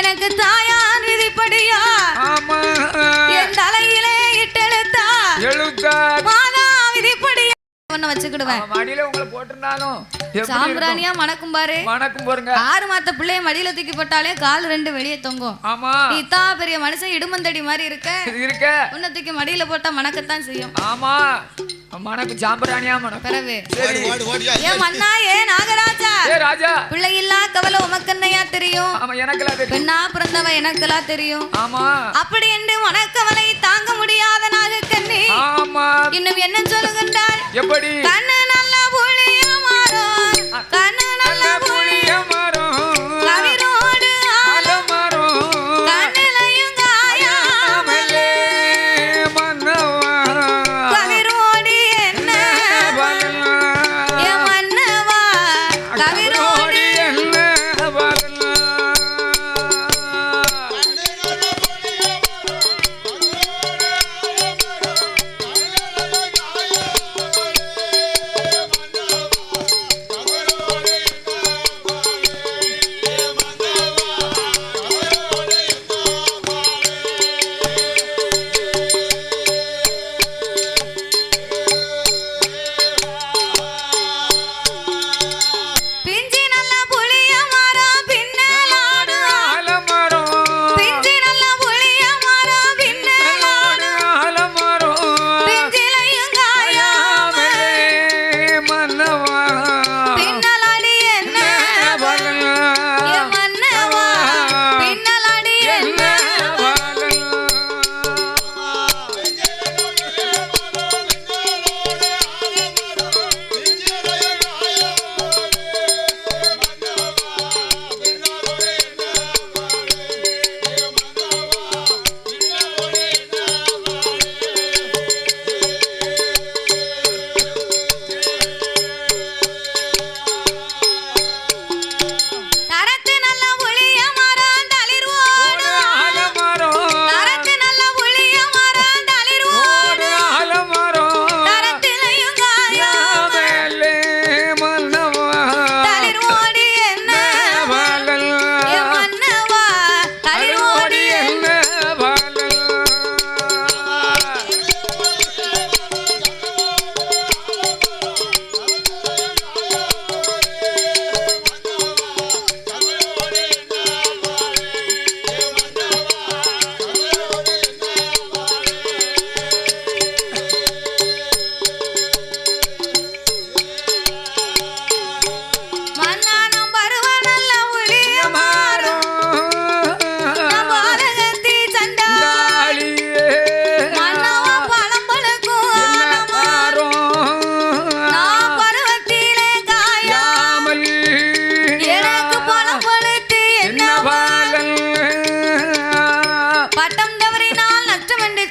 எனக்கு தாயான் விதிப்படியா என் தலையிலே இட்டெழுத்தா மாதா விதிப்படியா வச்சுக்கிடுவேன். மடியில உங்களை போட்டிருந்தாலும் சாம்பிராணியா மணக்கும் பாரு, மணக்கும் பாருங்க. 6 மாத்த பிள்ளைய மடியில தூக்கி போட்டாலே கால் 2 வெளியே தொங்கும். ஆமா, இத்தா பெரிய மனுஷன் இடுமந்தடி மாதிரி இருக்க உன்னை தூக்கி மடியில போட்டா மணக்கத்தான் செய்யும். ஆமா, மணக்கு சாம்பிராணியா மணக்கு. பிறவே ஏ மன்னா, ஏ நாகராஜா, ஏ ராஜா, பிள்ளை இல்லா கவலை உமக்கன்னையா தெரியும். ஆமா, எனக்குலாம் தெரியும். பெண்ணா பிறந்தவ எனக்கெல்லாம் தெரியும். ஆமா, அப்படி என்று மனக்கவலை தாங்க முடியாத நாகக்கண்ணி. ஆமா, இன்னும் என்ன சொல்லுகின்றாள்? எப்படி? கண்ணு நல்ல புளிய மரம், கண்ணு நல்ல புளிய மரம், கவிரோடு ஆலமரம், கண்ணிலையும் காயாமலே மன்னவா, கவிரோடு என்ன ஏ மன்னவா, கவிரோடு என்ன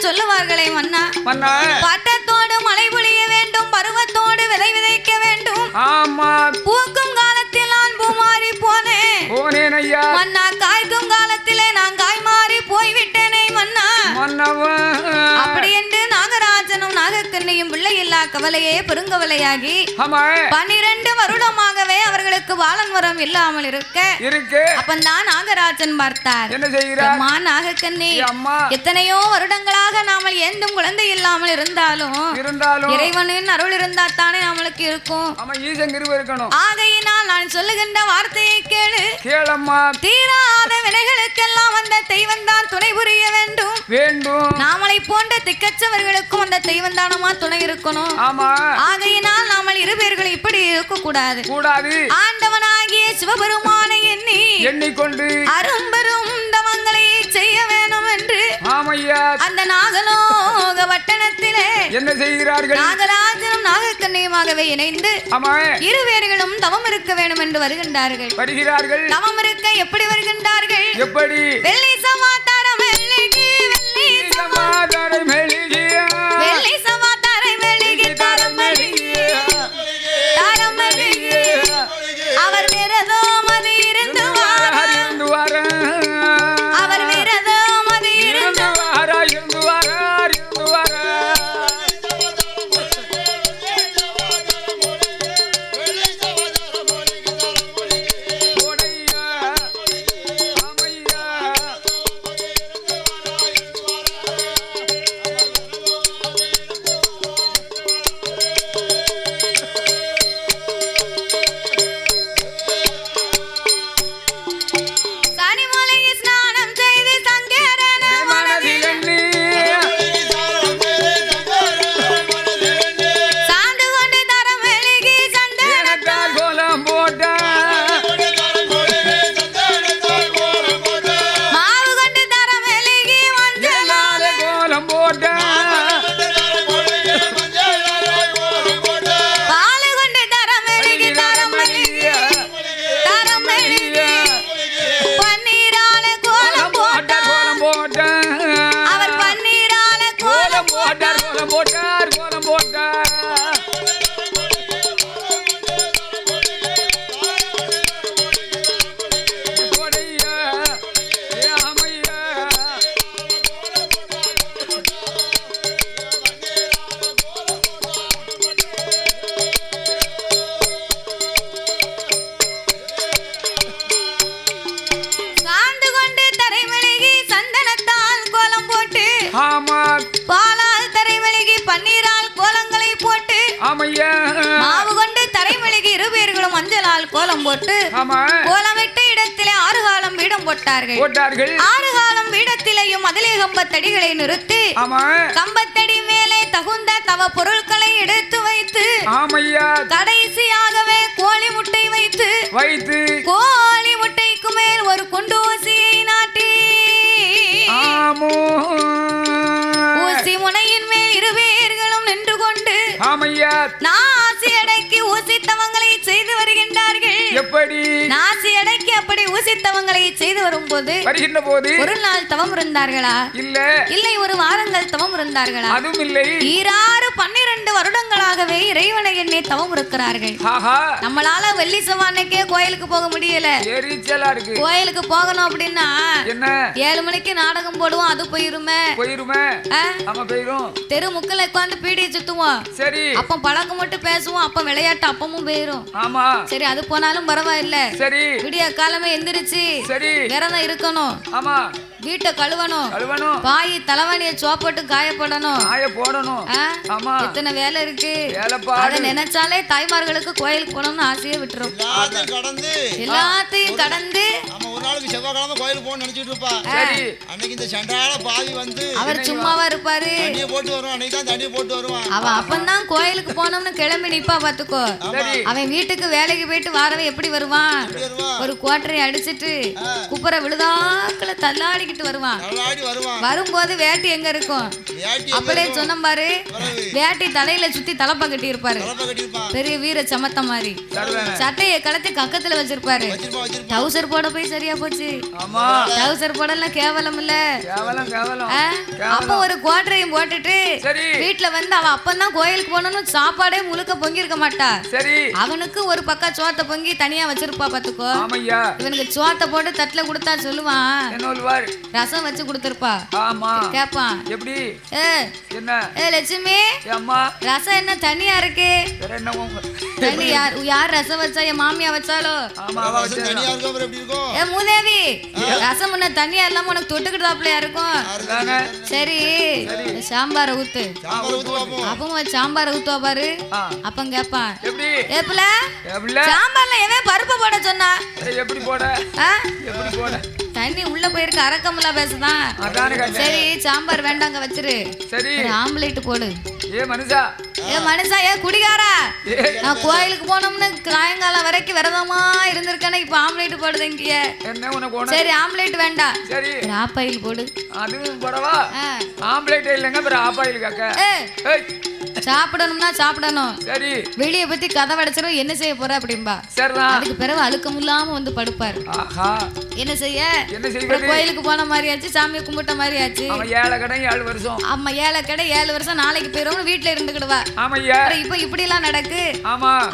சொல்லுவார்களே மன்னா மன்னா பட்டத்தோடு மழை பொழிய வேண்டும், பருவத்தோடு விதை விதைக்க வேண்டும். ஆமா பூக்கும் காலத்தில் நான் பூமாறி போனேன் போனேன் ஐயா மன்னா, காய்க்கும் காலத்திலே நான் காய் மாறி போய்விட்டேனே மன்னா. மன்னவன் அப்படி என்று நாகராஜனும் நாகக்கண்ணியும் பிள்ளை இல்லா கவலையே பெருங்கவலையாகி ஆமா 12 வருடமாகவே அவர்களுக்கு பாலன் வரம் இல்லாமல் இருக்கு. அப்பந்தான் நாகராஜன் பார்த்தார். என்ன செய்கிறார்? அம்மா நாகக்கண்ணி, அம்மா எத்தனையோ வருடங்களாக நாமல் ஏந்தும் குழந்தை இல்லாமல் இருந்தாலும் இறைவனின் அருள் இருந்தா தானே நம்மளுக்கு இருக்கும். ஆமா ஈசன் கிருபை இருக்கணும். ஆகையினால் நான் சொல்லுகின்ற வார்த்தையை கேளம்மா. தீராத வினைகளுக்கெல்லாம் அந்த தெய்வம் தான் துணை புரிய வேண்டும். நாமளை போன்ற திக்கச்சவர்களுக்கும் அந்த தெய்வம் தானமா துணை இருக்கணும். ஆமா ஆகையினால் நாமல் இருவேர்கள் இப்படி இருக்க கூடாது. ஆண்டவனாகிய சிவபெருமானை எண்ணிக்கொண்டு அரும்பெரும் தவங்களை செய்ய வேணும் என்று அந்த நாகலோக வட்டணத்திலே என்ன செய்கிறார்கள்? நாகராஜனும் நாகக்கண்ணியுமாகவே இணைந்து இருவேர்களும் தவம் இருக்க வேண்டும் என்று வருகின்றார்கள். தவம் இருக்க எப்படி வருகின்றார்கள்? எப்படி? வெள்ளி சமாதாரம் மெல்லிகி, வெள்ளி சமாதாரம் மெல்லிகி, வெள்ளி சமாதாரம் மெல்லிகி, தாரம் மெல்லிகி, தாரம் மெல்லிகி. அவர் விரதம் அது இருந்து வார, அவர் விரதம் அது இருந்து பாலால் தரைமெழுகி பன்னீரால் கோலங்களை போட்டு மாவு கொண்டு தரைமெழுகி இருவேர்களும் மஞ்சளால் கோலம் போட்டு கோலமிட்ட இடத்திலே 6 காலம் பீடம் போட்டார்கள். 6 காலம் பீடத்திலேயும் அதிலே கம்பத்தடிகளை நிறுத்தி கம்பத்தடி மேலே தகுந்த தவ பொருட்களை எடுத்து வைத்து கடைசியாகவே கோழி முட்டை வைத்து கோழி முட்டைக்கு மேல் ஒரு குண்டூசியை நாட்டி ஊசி முனையின் மேல் இருவேர்களும் நின்று கொண்டு நாசி அடக்கி ஊசித்தவங்களை செய்து வருகின்றார்கள். எப்படி? நாசி அடக்கி அப்படி ஊசித்தவங்களை செய்து வரும்போது ஒரு நாள் தவம் இருந்தார்களா? இல்லை ஒரு வாரங்கள் தவம் இருந்தார்களா? அதுவும் இல்லை. 12 வருடங்களாகவே இறைவனை எண்ணி தவம் இருக்கிறார்கள். நம்மளால வெள்ளி செவ்வாய்க்கே கோயிலுக்கு போக முடியல. கோயிலுக்கு போகணும் அப்படின்னா 7 மணிக்கு நாடகம் போடுவோம், அது போயிருமே. தெரு முக்கல உட்காந்து பீடி சுத்துவோம், அப்ப பழக்கம் மட்டும் பேசுவோம், அப்ப விளையாட்டு அப்பமும் போயிரும். சரி அது போனாலும் பரவாயில்ல. விடிய காலமே எந்திரிச்சு விரதம் இருக்கணும், வீட்டை கழுவணும், பாய் தலைவணியை சோப்பட்டு காயப்படணும். எத்தனை வேலை இருக்கு. அதை நினைச்சாலே தாய்மார்களுக்கு கோயிலுக்கு போனோம்னு ஆசையே விட்டுரும். எல்லாத்தையும் கடந்து அவர் சும்மாவா இருப்பாரு. அவன் அப்பந்தான் கோயிலுக்கு போனோம்னு கிளம்பி நிப்பா பாத்துக்கோ. அவன் வீட்டுக்கு வேலைக்கு போயிட்டு வாரவன் எப்படி வருவான்? ஒரு கோட்டரை அடிச்சிட்டு குப்புற விழுதாக்களை தள்ளாடிக்கிட்டு வருவான். வரும்போது வேட்டி எங்க இருக்கும்? அப்படியே சொன்ன பாரு, வேட்டி தலையில சுத்தி தலப்பா கட்டி இருப்பாரு. பெரிய வீர சமத்த மாதிரி சட்டையை கலத்தி கக்கத்துல வச்சிருப்பாரு. டவுசர் போட போய் சரியா போச்சு. ஆமா டவுசர் போடலாம் கேவலம் இல்ல. கேவலம் கேவலம். அப்ப ஒரு குவாட்டரையும் போட்டுட்டு சரி வீட்டுல வந்து அவ அப்பந்தான் கோயிலுக்கு போகணும்னு சாப்பாடே முழுக்க பொங்கி இருக்க மாட்டா. சரி அவனுக்கு ஒரு பக்கம் சோத்த பொங்கி தனியா வச்சிருப்பா பாத்துக்கோ. ஆமையா இவனுக்கு சோத்த போட்டு தட்டுல கொடுத்தா சொல்லுவான் என்ன சொல்வார்? ரசம் வச்சு கொடுத்திருப்பா. ஆமா கேப்பான் எப்படி என்ன லட்சுமி அம்மா ரசம் என்ன தனியா இருக்கு? வேற என்ன தண்ணி யார் ரசம் வச்சா? என் மாமியா வச்சாலோ? ஆமா அவ வச்சா தனியா இருக்கும். அப்புறம் எப்படி இருக்கும்? மூதேவி ரசம் முன்ன தனியா இல்லாம உனக்கு தொட்டுக்கிட்டாப்லயா இருக்கும். சரி சாம்பார ஊத்து. அப்பவும் சாம்பார ஊத்துவா பாரு. அப்ப கேப்பான் எப்படி ஏப்புல சாம்பார்ல எவன் பருப்பு போட சொன்னா? எப்படி போட எப்படி போட? தண்ணி உள்ள போயிருக்கு அரக்கமுல்லா பேசுதான். சரி சாம்பார் வேண்டாங்க வச்சிரு. சரி ஆம்லேட் போடு. மனுஷா ஏ குடிகாரா, நான் கோயிலுக்கு போனோம்னு சாயங்காலம் வரைக்கும் விரதமா இருந்திருக்கேன். இப்ப ஆம்லேட் போடுதீங்க. சரி ஆம்லேட் வேண்டாம். சரி ஆப்பாயில் போடு. அதுவும் போடவா? ஆம்லேட் இல்லைங்க அப்புறம் ஆப்பாயில் காக்க. சாப்பிடணும்னா சாப்பிடணும். சரி வெளிய பத்தி கதை வடைச்சிரும். என்ன செய்ய போற அப்படின்பா. அதுக்கு பிறகு அழுக்கம் இல்லாம வந்து படுப்பாரு. என்ன செய்ய கோயிலுக்கு போன மாதிரி ஆச்சு, சாமியை கும்பிட்ட மாதிரி ஆச்சு. 7 வருஷம். ஆமா 7 கடை 7 வருஷம் நாளைக்கு போயிரும் வீட்டுல இருந்துக்கிடுவா. இப்ப இப்படி எல்லாம் நடக்கு.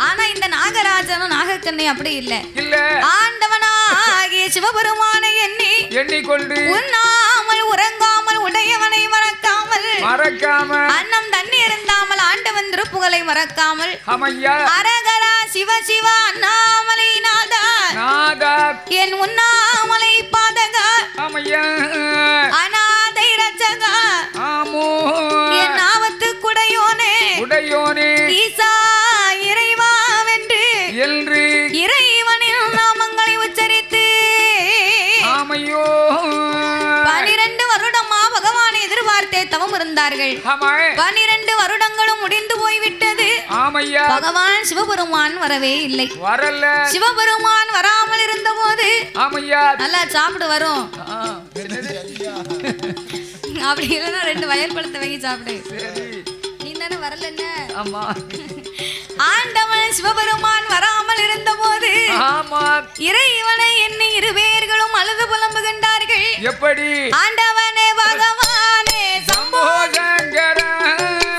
ஆனா இந்த நாகராஜனும் நாகக்கண்ணி அப்படி இல்ல. ஆண்டவனாகிய சிவபெருமானை எண்ணிக்கொண்டு உண்ணாமல் உறங்காமல் உடையவனை மறக்காமல் அன்னம் தண்ணி இருந்தாமல் ஆண்டவன் திருப்புகளை மறக்காமல் அரகரா சிவ சிவ அண்ணாமலை நாதா என் உண்ணாமலை பாதகா அநாதை ரட்சகா என் ஆபத்து குடையோனே ஈசா இறைவா வென்று இறைவனின் நாமங்களை உச்சரித்து 12 வருடமா பகவானை எதிர்பார்த்தே தவம் இருந்தார்கள். 12 வருடங்களும் முடிந்து போய்விட்டது. பகவான் சிவபெருமான் வரவே இல்லை. சிவபெருமான் வராமல் இருந்த போது நல்லா சாப்பிடு வரும். அப்படி இல்லைன்னா 2 வயல் பழத்தை வாங்கி சாப்பிடு. நீ தானே வரல. ஆண்டவன் சிவபெருமான் வராமல் இருந்த போது இறைவனை எண்ணி 2 பேர்களும் அழுது புலம்புகின்றார்கள். எப்படி? ஆண்டவனே பகவானே சம்போ சங்கரா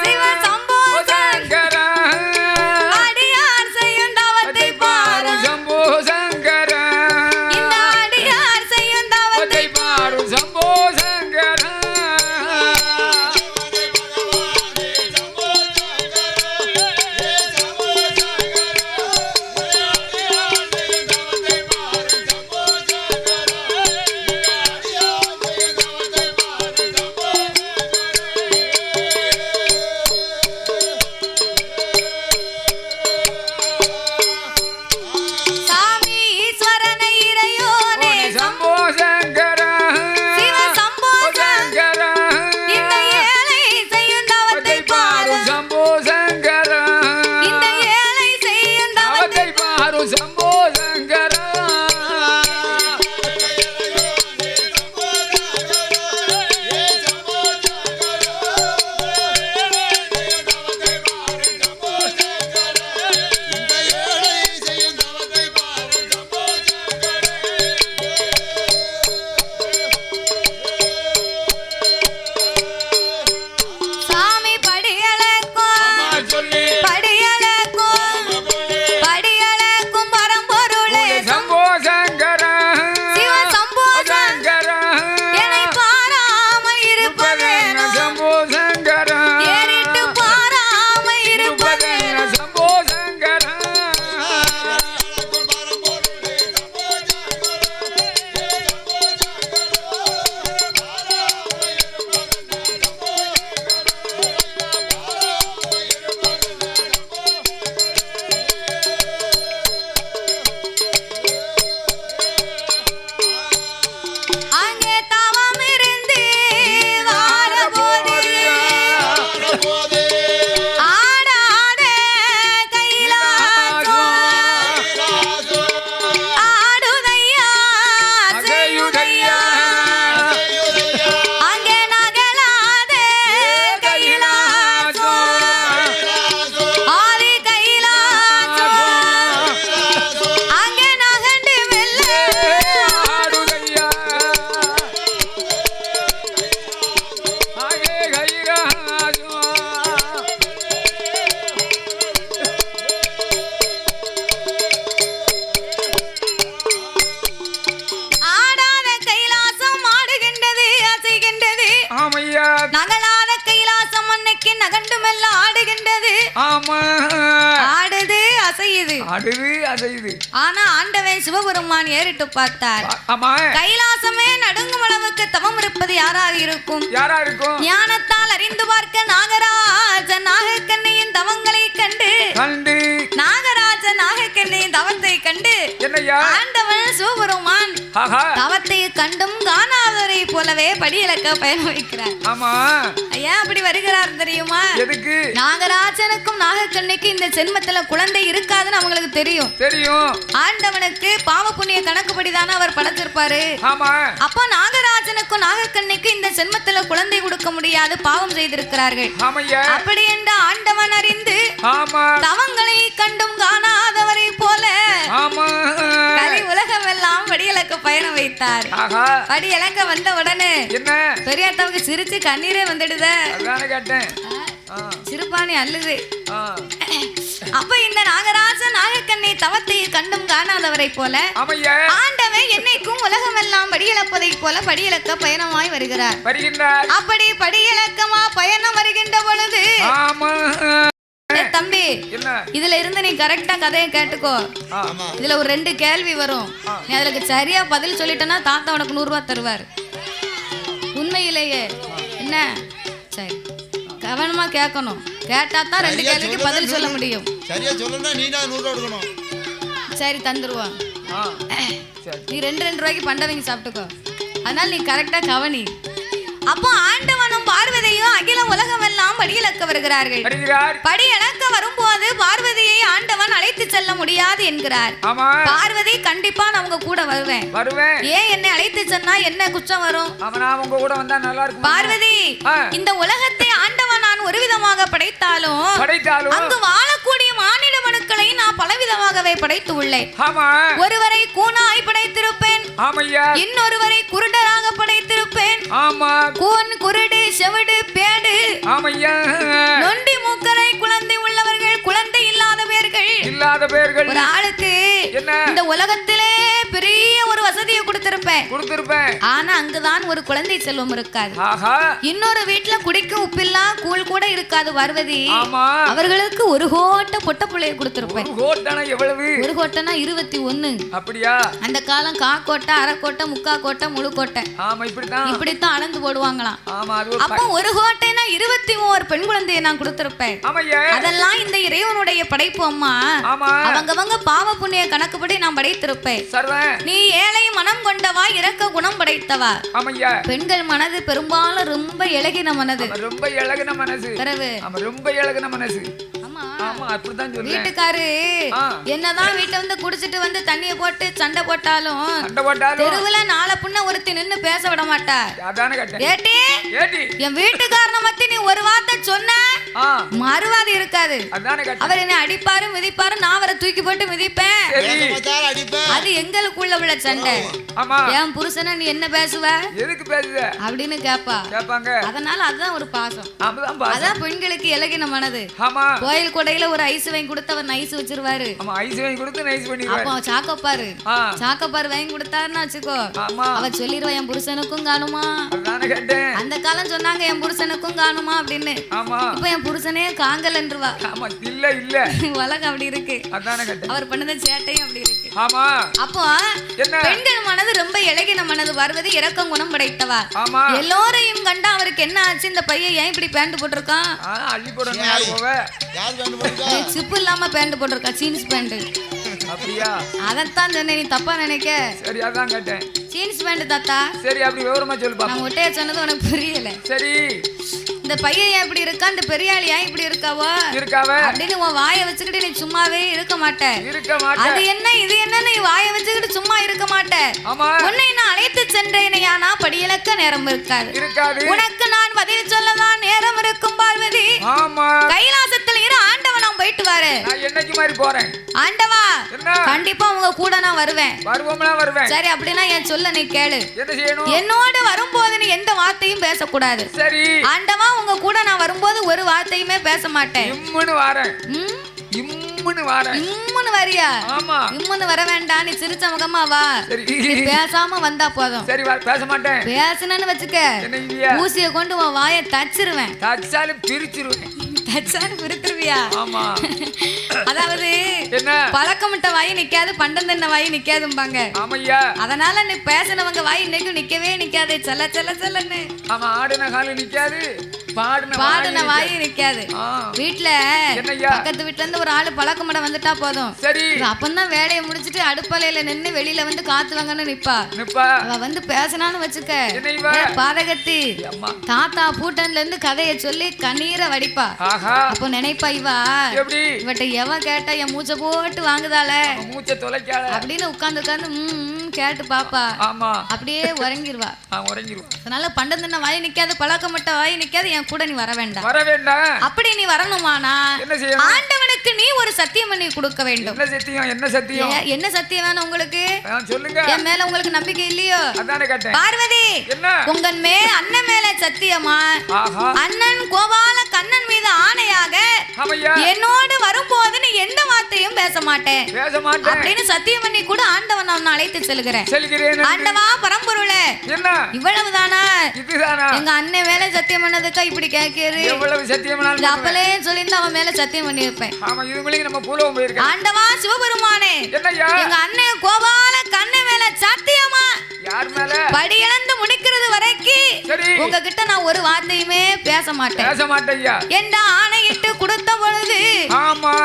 சிவ சம்போ சங்கரா அடியார் செய்யும் தவத்தை பாரு சம்போ சங்கரா இந்த அடியார் செய்யும் தவத்தை பாரு சம்போ சங்கரா அகலாத கைலாசம் அன்னைக்கு நகண்டுமெல்லாம் ஆடுகின்றது. ஆமா ஆடுது அசையுது. ஆடுது அசையுது. ஆனா ஆண்டவன் சிவபெருமான் ஏறிட்டு பார்த்தார். ஆமா கைலாசமே நடுங்கும் அளவுக்கு தவம் இருப்பது யாராக இருக்கும்? யாரா இருக்கும்? ஞானத்தால் அறிந்து பார்க்க நாகராஜன் நாகக்கண்ணியின் தவங்களை கண்டு நாகராஜன் நாகக்கண்ணியின் தவத்தை கண்டு என்னையா ஆண்டவன் சிவபெருமான் தவத்தை கண்டும் காணாதவரை போலவே படியிலக்க பயணம் வைக்கிறார். ஆமா ஐயா அப்படி வருகிறார் தெரியுமா? எதுக்கு? நாகராஜனுக்கும் நாகக்கண்ணிக்கு இந்த ஜென்மத்துல குழந்தை இருக்காதுன்னு அவங்களுக்கு தெரியும். தெரியும். ஆண்டவனுக்கு பாவ புண்ணிய கணக்குப்படிதானே அவர் படைச்சிருப்பாரு. ஆமா. அப்ப நாகராஜனுக்கும் நாகக்கண்ணிக்கு இந்த ஜென்மத்துல குழந்தை கொடுக்க முடியாது, பாவம் செய்திருக்கிறார்கள். அப்படி என்று ஆண்டவன் அறிந்து தவங்களை கண்டும் காணாதவரை போல கலை உலகம் எல்லாம் படியலக்க பயணம் வைத்தார். படியலக்க வந்த உடனே பெரியாத்தாவுக்கு சிரிச்சு கண்ணீரே வந்துடுத. சிறுபாணி அல்லுது. அப்ப இந்த நாகராஜன் நாகக்கண்ணை தவத்தை கண்டும் காணாதவரை போல ஆண்டவன் என்னைக்கும் உலகம் எல்லாம் படியலப்பதை போல படியலக்க பயணமாய் வருகிறார். அப்படி படியலக்கமா பயணம் வருகின்ற பொழுது தம்பி இதுல இருந்து நீ கரெக்டா கதையை கேட்டுக்கோ. இதுல ஒரு 2 கேள்வி வரும். நீ அதுக்கு சரியா பதில் சொல்லிட்டனா தாத்தா உனக்கு 100 ரூபாய் தருவார். உண்மையிலேயே என்ன? சரி கவனமா கேட்கணும். கேட்டா தான் 2 கேள்விக்கு பதில் சொல்ல முடியும். சரியா சொல்லணும்னா நீ தான் 100 ரூபாய் கொடுக்கணும். சரி தந்துருவா. நீ 2 ரூபாய்க்கு பண்டவங்க சாப்பிட்டுக்கோ. அதனால நீ கரெக்டா கவனி. அப்போ ஆண்டவனும் பார்வதியும் அகில உலகம் எல்லாம் படியிலக்க வருகிறார்கள். படியிலக்க வரும்போது பார்வதியை ஆண்டவன் அழைத்து செல்ல முடியாது என்கிறார். பார்வதி கண்டிப்பா நான் உங்க கூட வருவேன். ஏன் என்னை அழைத்து சென்னா என்ன குற்றம் வரும்? பார்வதி இந்த உலகத்தை ஆண்டவன் நான் ஒரு விதமாக படைத்தாலும் அங்கு வாழக்கூடிய மானிட மனுக்களை நான் பலவிதமாகவே படைத்து உள்ளேன். ஒருவரை கூனாய் படைத்திருப்பேன், இன்னொருவரை குருடராக படைத்திருப்பேன். கூன் குருடு செவிடு பேடு நொண்டி மூக்கரை குழந்தை உள்ளவர்கள் குழந்தை இல்லாத பேர்கள் ஒரு ஆளுக்கு இந்த உலகத்திலே பெரிய ஒரு வசதியை கொடுத்திருப்பேன். ஆனா அங்குதான் ஒரு குழந்தை செல்வம் இருக்காது. இன்னொரு வீட்டுல குடிக்க உப்பில்லா கூழ் கூட இருக்காது. பார்வதி அவர்களுக்கு ஒரு கோட்டை பொட்ட பிள்ளைய கொடுத்திருப்பேன். ஒரு கோட்டைனா 21. அப்படியா? அந்த காலம் காக்கோட்டை அரைக்கோட்டை முக்கா கோட்டை முழு கோட்டை இப்படித்தான் அளந்து போடுவாங்களாம். அப்ப ஒரு கோட்டைனா 21 பெண் குழந்தையை நான் கொடுத்திருப்பேன். அதெல்லாம் இந்த இறைவனுடைய படைப்பு அம்மா. அவங்க பாவ புண்ணிய கணக்குப்படி நான் படைத்திருப்பேன். நீ ஏழை மனம் கொண்டவா, இரக்க குணம் படைத்தவா. பெண்கள் மனது பெரும்பாலும் ரொம்ப இலகின மனது. வீட்டுக்காரு என்னதான் வீட்டை வந்து குடிச்சிட்டு வந்து தண்ணிய போட்டு சண்டை போட்டாலும் தெருவுல நாளை புண்ண ஒருத்தி நின்னு பேச விட மாட்டா. ஏட்டி என் வீட்டுக்காரனை மத்தி நீ ஒரு வார்த்தை சொன்ன மறுவாதி இருக்காது. அவர் என்ன அடிப்பாரு மிதிப்பாரு, நான் அவரை தூக்கி போட்டு மிதிப்பேன். அது எங்களுக்குள்ள உள்ள சண்டை. என் புருஷனை நீ என்ன பேசுவ அப்படின்னு கேப்பாங்க. அதனால அதுதான் ஒரு பாசம். அதான் பெண்களுக்கு இலகின மனது. கோயில் கொடையில ஒரு ஐஸ் வாங்கி கொடுத்தவர் நைஸ் வச்சிருவாரு. அப்போ சாக்கப்பாரு வாங்கி கொடுத்தாருன்னு வச்சுக்கோ, அவ சொல்லிடுவா என் புருஷனுக்கும் காணுமா. அந்த காலம் சொன்னாங்க என் புருஷனுக்கும் காணுமா அப்படின்னு. இப்ப என் புருஷனே காங்கல்ன்றவா. உலகம் அப்படி இருக்கு. அவர் பண்ணத சேட்டையும் அப்படி இருக்கு. அப்போ பெண்கள் மனது ரொம்ப இலகின மனது. பார்வதி இரக்கம் குணம் படைத்தவா. எல்லோரையும் கண்டா அவருக்கு என்ன ஆச்சு, இந்த பையன் ஏன் இப்படி பேண்ட் போட்டிருக்கான், சிப்பு இல்லாம பேண்ட் போட்டிருக்கா, ஜீன்ஸ் பேண்ட். அப்படியா? அதத்தான் சொன்னேன், நீ தப்பா நினைக்க. சரி அதான் கேட்டேன். ஜீன்ஸ் பேண்ட் தாத்தா. சரி அப்படி விவரமா சொல்லுப்பா. நான் ஒட்டைய சொன்னது உனக்கு புரியல. சரி இந்த பையன் ஏன் இப்படி இருக்கா, இந்த பெரியாளி ஏன் இப்படி இருக்காவோ அப்படின்னு உன் வாயை வச்சுக்கிட்டு நீ சும்மாவே இருக்க மாட்டேன். அது என்ன இது என்ன, நீ வாயை வச்சுக்கிட்டு சும்மா இருக்க மாட்டேன். உன்னை நான் அழைத்து சென்றேனையானா படியிலக்க நேரம் இருக்காது. உனக்கு நான் பதில் சொல்லதான் நேரம் இருக்கும். பார்வதி கைலாசத்தில் இரு, ஆண்டவன் நான் போயிட்டு வரேன். என்னைக்கு மாதிரி போறேன் ஆண்டவா, கண்டிப்பா உங்க கூட நான் வருவேன். சரி அப்படின்னா என் சொல்ல நீ கேளு. என்னோட வரும்போது நீ எந்த வார்த்தையும் பேசக்கூடாது. ஆண்டவா உங்க கூட நான் வரும்போது ஒரு வார்த்தையுமே பேச மாட்டேன். இம்முன்னு வாரேன். இம்முன்னு வரியா? ஆமா. இம்முன்னு வர வேண்டாம், நீ சிரிச்ச முகமா வா. சரி. நீ பேசாம வந்தா போதும். சரி பேச மாட்டேன். பேசுனேன்னு வச்சுக்க, என்ன இல்லையா? ஊசியை கொண்டு உன் வாயை தச்சிருவேன். தச்சாலும் பிரிச்சிருவேன். தச்சாலும் பிரித்துருவியா? ஆமா. அதாவது என்ன பழக்கமிட்ட வாய் நிக்காது, பண்டம் தன்ன வாய் நிக்காதும்பாங்க. ஆமையா. அதனால நீ பேசினவங்க வாய் இன்னைக்கும் நிக்கவே நிக்காது. செல்ல செல்ல செல்லன்னு. ஆமா, ஆடுன காலு நிக்காது, பாடுன வாய் நிக்காது. வீட்டுல என்னய்யா? பக்கத்து வீட்டுல இருந்து ஒரு ஆளு பழக்கமட வந்துட்டா போதும். சரி. அப்பந்தான் வேலையை முடிச்சிட்டு அடுப்பலையில நின்னு வெளியில வந்து காத்து வாங்கன்னு நிப்பா. அவ வந்து பேசினான்னு வச்சுக்க, பாதகத்தி தாத்தா பூட்டன்ல இருந்து கதைய சொல்லி கண்ணீரை வடிப்பா. அப்போ நினைப்பா, இவட்ட எவன் கேட்டா என் மூச்சை போட்டு வாங்குதால, மூச்சை தொலைக்காத அப்படின்னு உட்கார்ந்து கேட்டு பாப்பா. அப்படியே உறங்கிருவா. அதனால பண்டம் தின்ன வாய் நிக்காது, பழக்கமட்ட வாய் நிக்காது, என் கூட நீ வர வேண்டாம். அப்படி நீ வரணுமானா ஆண்டவனுக்கு நீ ஒரு சத்தியம் பண்ணி கொடுக்க வேண்டும். என்ன சத்தியம்? என்ன சத்தியம்? என்ன சத்தியம் வேணும் உங்களுக்கு? சொல்லுங்க. என் மேல உங்களுக்கு நம்பிக்கை இல்லையோ? பார்வதி, உங்க அண்ணன் மேல சத்தியமா? அண்ணன் கோபால கண்ணன் மீது ஆணையாக என்னோடு வரும்போது நீ எந்த வார்த்தையும் பேச மாட்டேன் அப்படின்னு சத்தியம் பண்ணி கூட ஆண்டவன் நான் அழைத்து செல்கிறேன். ஆண்டவா பரம்பொருளே, இவ்வளவுதானா? எங்க அண்ணன் மேல சத்தியம் பண்ணதுக்கா இப்படி கேட்கிறது? அப்பலே சொல்லிருந்து அவன் மேல சத்தியம் பண்ணி இருப்பேன். ஆண்டவா சிவபெருமானே, எங்க அண்ணன் கோபால கண்ணன் மேல சத்தியமா படி இழந்து முடிக்கிறது வரைக்கும் உங்ககிட்ட நான் ஒரு வார்த்தையுமே பேச மாட்டேன் என்ற ஆணையிட்டு கொடுத்த பொழுது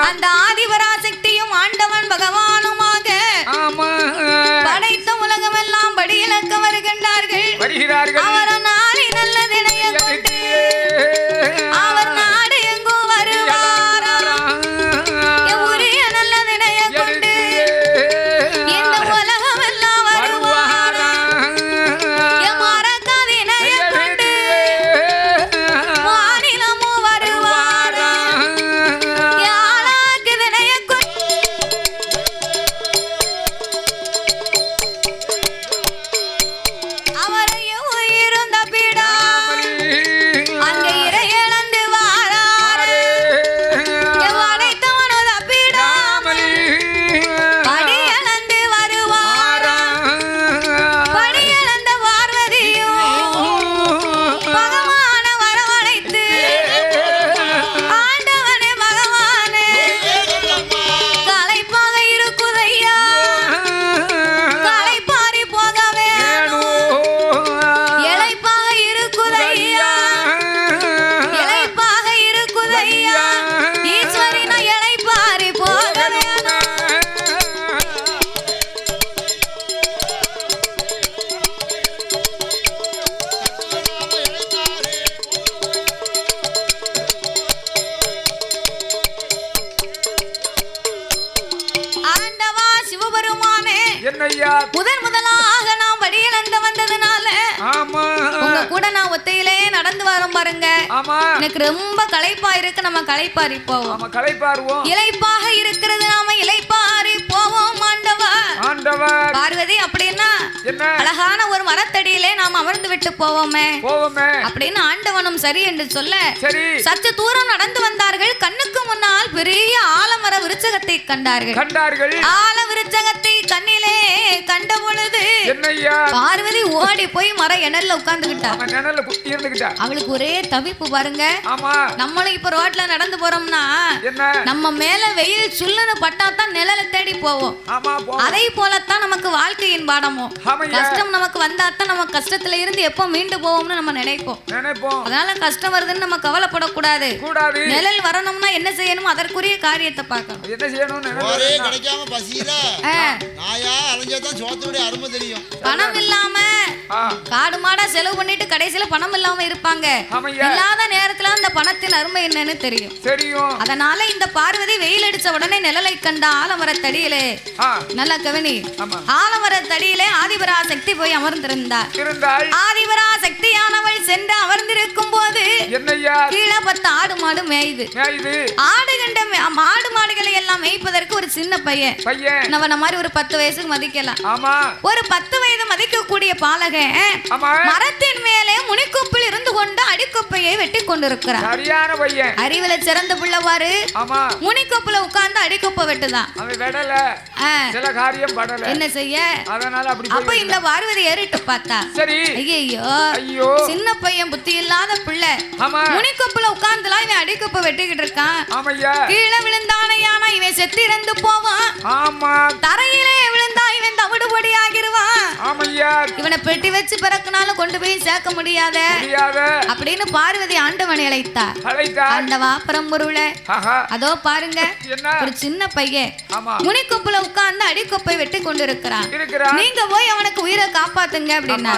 அந்த ஆதிபராசக்தியும் ஆண்டவன் பகவானுமாக படைத்த உலகம் எல்லாம் படி இழக்க வருகின்றார்கள். அவர் நாளை நல்ல தினைய கொண்டு அவர் நாடு எங்கோ வருவாரா, உரிய நல்ல தினைய கொண்டு இந்த உலகம் எல்லாம் வருவாரா, மறக்காதினைய கொண்டு மாநிலமும் வருவாரா, யாராக்கு தினைய கொண்டு அவரையும் உயிருந்த பீடா அங்கே இறை இழந்து வாராரு, அடைத்தவனோட பீடா படி இழந்து வருவாரா, படி இழந்த பார்வதியும் பகவான வரவழைத்து ஆண்டவனே பகவானே களைப்பாக இருக்குதையா, களைப்பாரி போக வேணும், இளைப்பாக இருக்குதையா, இளைப்பாக இருக்குதையா, ஈஸ்வரி நான் இளைப்பாரி போக வேணும். ஆண்டவா சிவபெருமானே, முதலாக நான் படியிழந்து வந்ததுனால உங்க கூட நான் ஒத்தையிலே நடந்து வரோம் பாருங்க. எனக்கு ரொம்ப களைப்பா இருக்கு, நம்ம களைப்பாரி போவோம். இளைப்பாக இருக்கிறது, நாம இளைப்பாரி போவோம். ஆண்டவா பார்வதி, அப்படின்னா அழகான ஒரு மரத்தடியிலே நாம் அமர்ந்து விட்டு போவோமே அப்படின்னு ஆண்டவனும் சரி என்று சொல்ல சற்று தூரம் நடந்து வந்தார்கள். கண்ணுக்கு முன்னால் பெரிய ஆலமர விருச்சகத்தை கண்டார்கள். ஆல விருச்சகத்தை கண்ணிலே கண்ட பொழுது பார்வதி ஓடி போய் மர எண்ணல்ல உட்கார்ந்துகிட்டா. அவளுக்கு ஒரே தவிப்பு பாருங்க. நம்மளும் இப்ப ரோட்ல நடந்து போறோம்னா நம்ம மேல வெயில் சுல்லுன்னு பட்டாதான் நிழலை தேடி போவோம். அதை போலத்தான் நமக்கு வாழ்க்கையின் பாடமும். கஷ்டம் நமக்கு வந்தாத்தான் நம்ம கஷ்டத்துல இருந்து எப்போ மீண்டு போவோம்னு நம்ம நினைப்போம். அதனால கஷ்டம் வருதுன்னு நம்ம கவலைப்படக்கூடாது. நிழல் வரணும்னா என்ன செய்யணும், அதற்குரிய காரியத்தை பார்க்கணும். என்ன செய்யணும்? கிடைக்காம பசியில நாயா அலைஞ்சதான் சோத்தோட அருமை தெரியும். பணம் இல்லாம காடு மாடா செலவு பண்ணிட்டு கடைசியில பணம் இல்லாம இருப்பாங்க. இல்லாத நேரத்துல அந்த பணத்தின் அருமை என்னன்னு தெரியும். அதனால இந்த பார்வதி வெயில் அடிச்ச உடனே நிழலை கண்ட ஆலமரத்தடியிலே, நல்ல கவனி, ஆலமரத்தடியிலே ஆதிபராசக்தி போய் அமர்ந்திருந்தார். ஆதிபராசக்தியானவள் சென்று அமர்ந்திருக்கும் போது கீழே 10 ஆடு மாடு மேயுது. மாடு மாடுகளை எல்லாம் மேய்ப்பதற்கு ஒரு சின்ன பையன் நம்ம மாதிரி ஒரு 10 வயசுக்கு மதிக்கலாம். ஒரு 10 வயது மதிக்கக்கூடிய பாலகன் மரத்தின் மேலே முனிக்கொப்பில் இருந்து கொண்டு அடிக்கொப்பையை வெட்டி கொண்டிருக்கிறார். சரியான பையன், அறிவுல சிறந்த பிள்ளைவாரு. முனிக்கொப்புல உட்கார்ந்து அடிக்கொப்பை வெட்டுதான். என்ன செய்ய? அப்ப இந்த பார்வதி ஏறிட்டு பார்த்தா, ஐயோ சின்ன பையன் புத்தி இல்லாத பிள்ளை முனிக்கொப்புல உட்கார்ந்துலாம் இவன் அடிக்கொப்பை வெட்டிக்கிட்டு இருக்கான். கீழே விழுந்தானையானா இவன் செத்து இறந்து போவான். தரையிலே விழுந்தா இவன் தவிடுபடி ஆகிருவான். இவனை பெட்டி வச்சு பிறக்குனாலும் கொண்டு போய் சேர்க்க முடியாத அப்படின்னு பார்வதி ஆண்டவனை அழைத்தார். ஆண்டவா பரம்பொருளே, அதோ பாருங்க ஒரு சின்ன பையன் முனிக்கொப்புல உட்கார்ந்து அடிக்கொப்பை வெட்டி கொண்டு இருக்கிறான். நீங்க போய் அவனுக்கு உயிரை காப்பாத்துங்க அப்படின்னா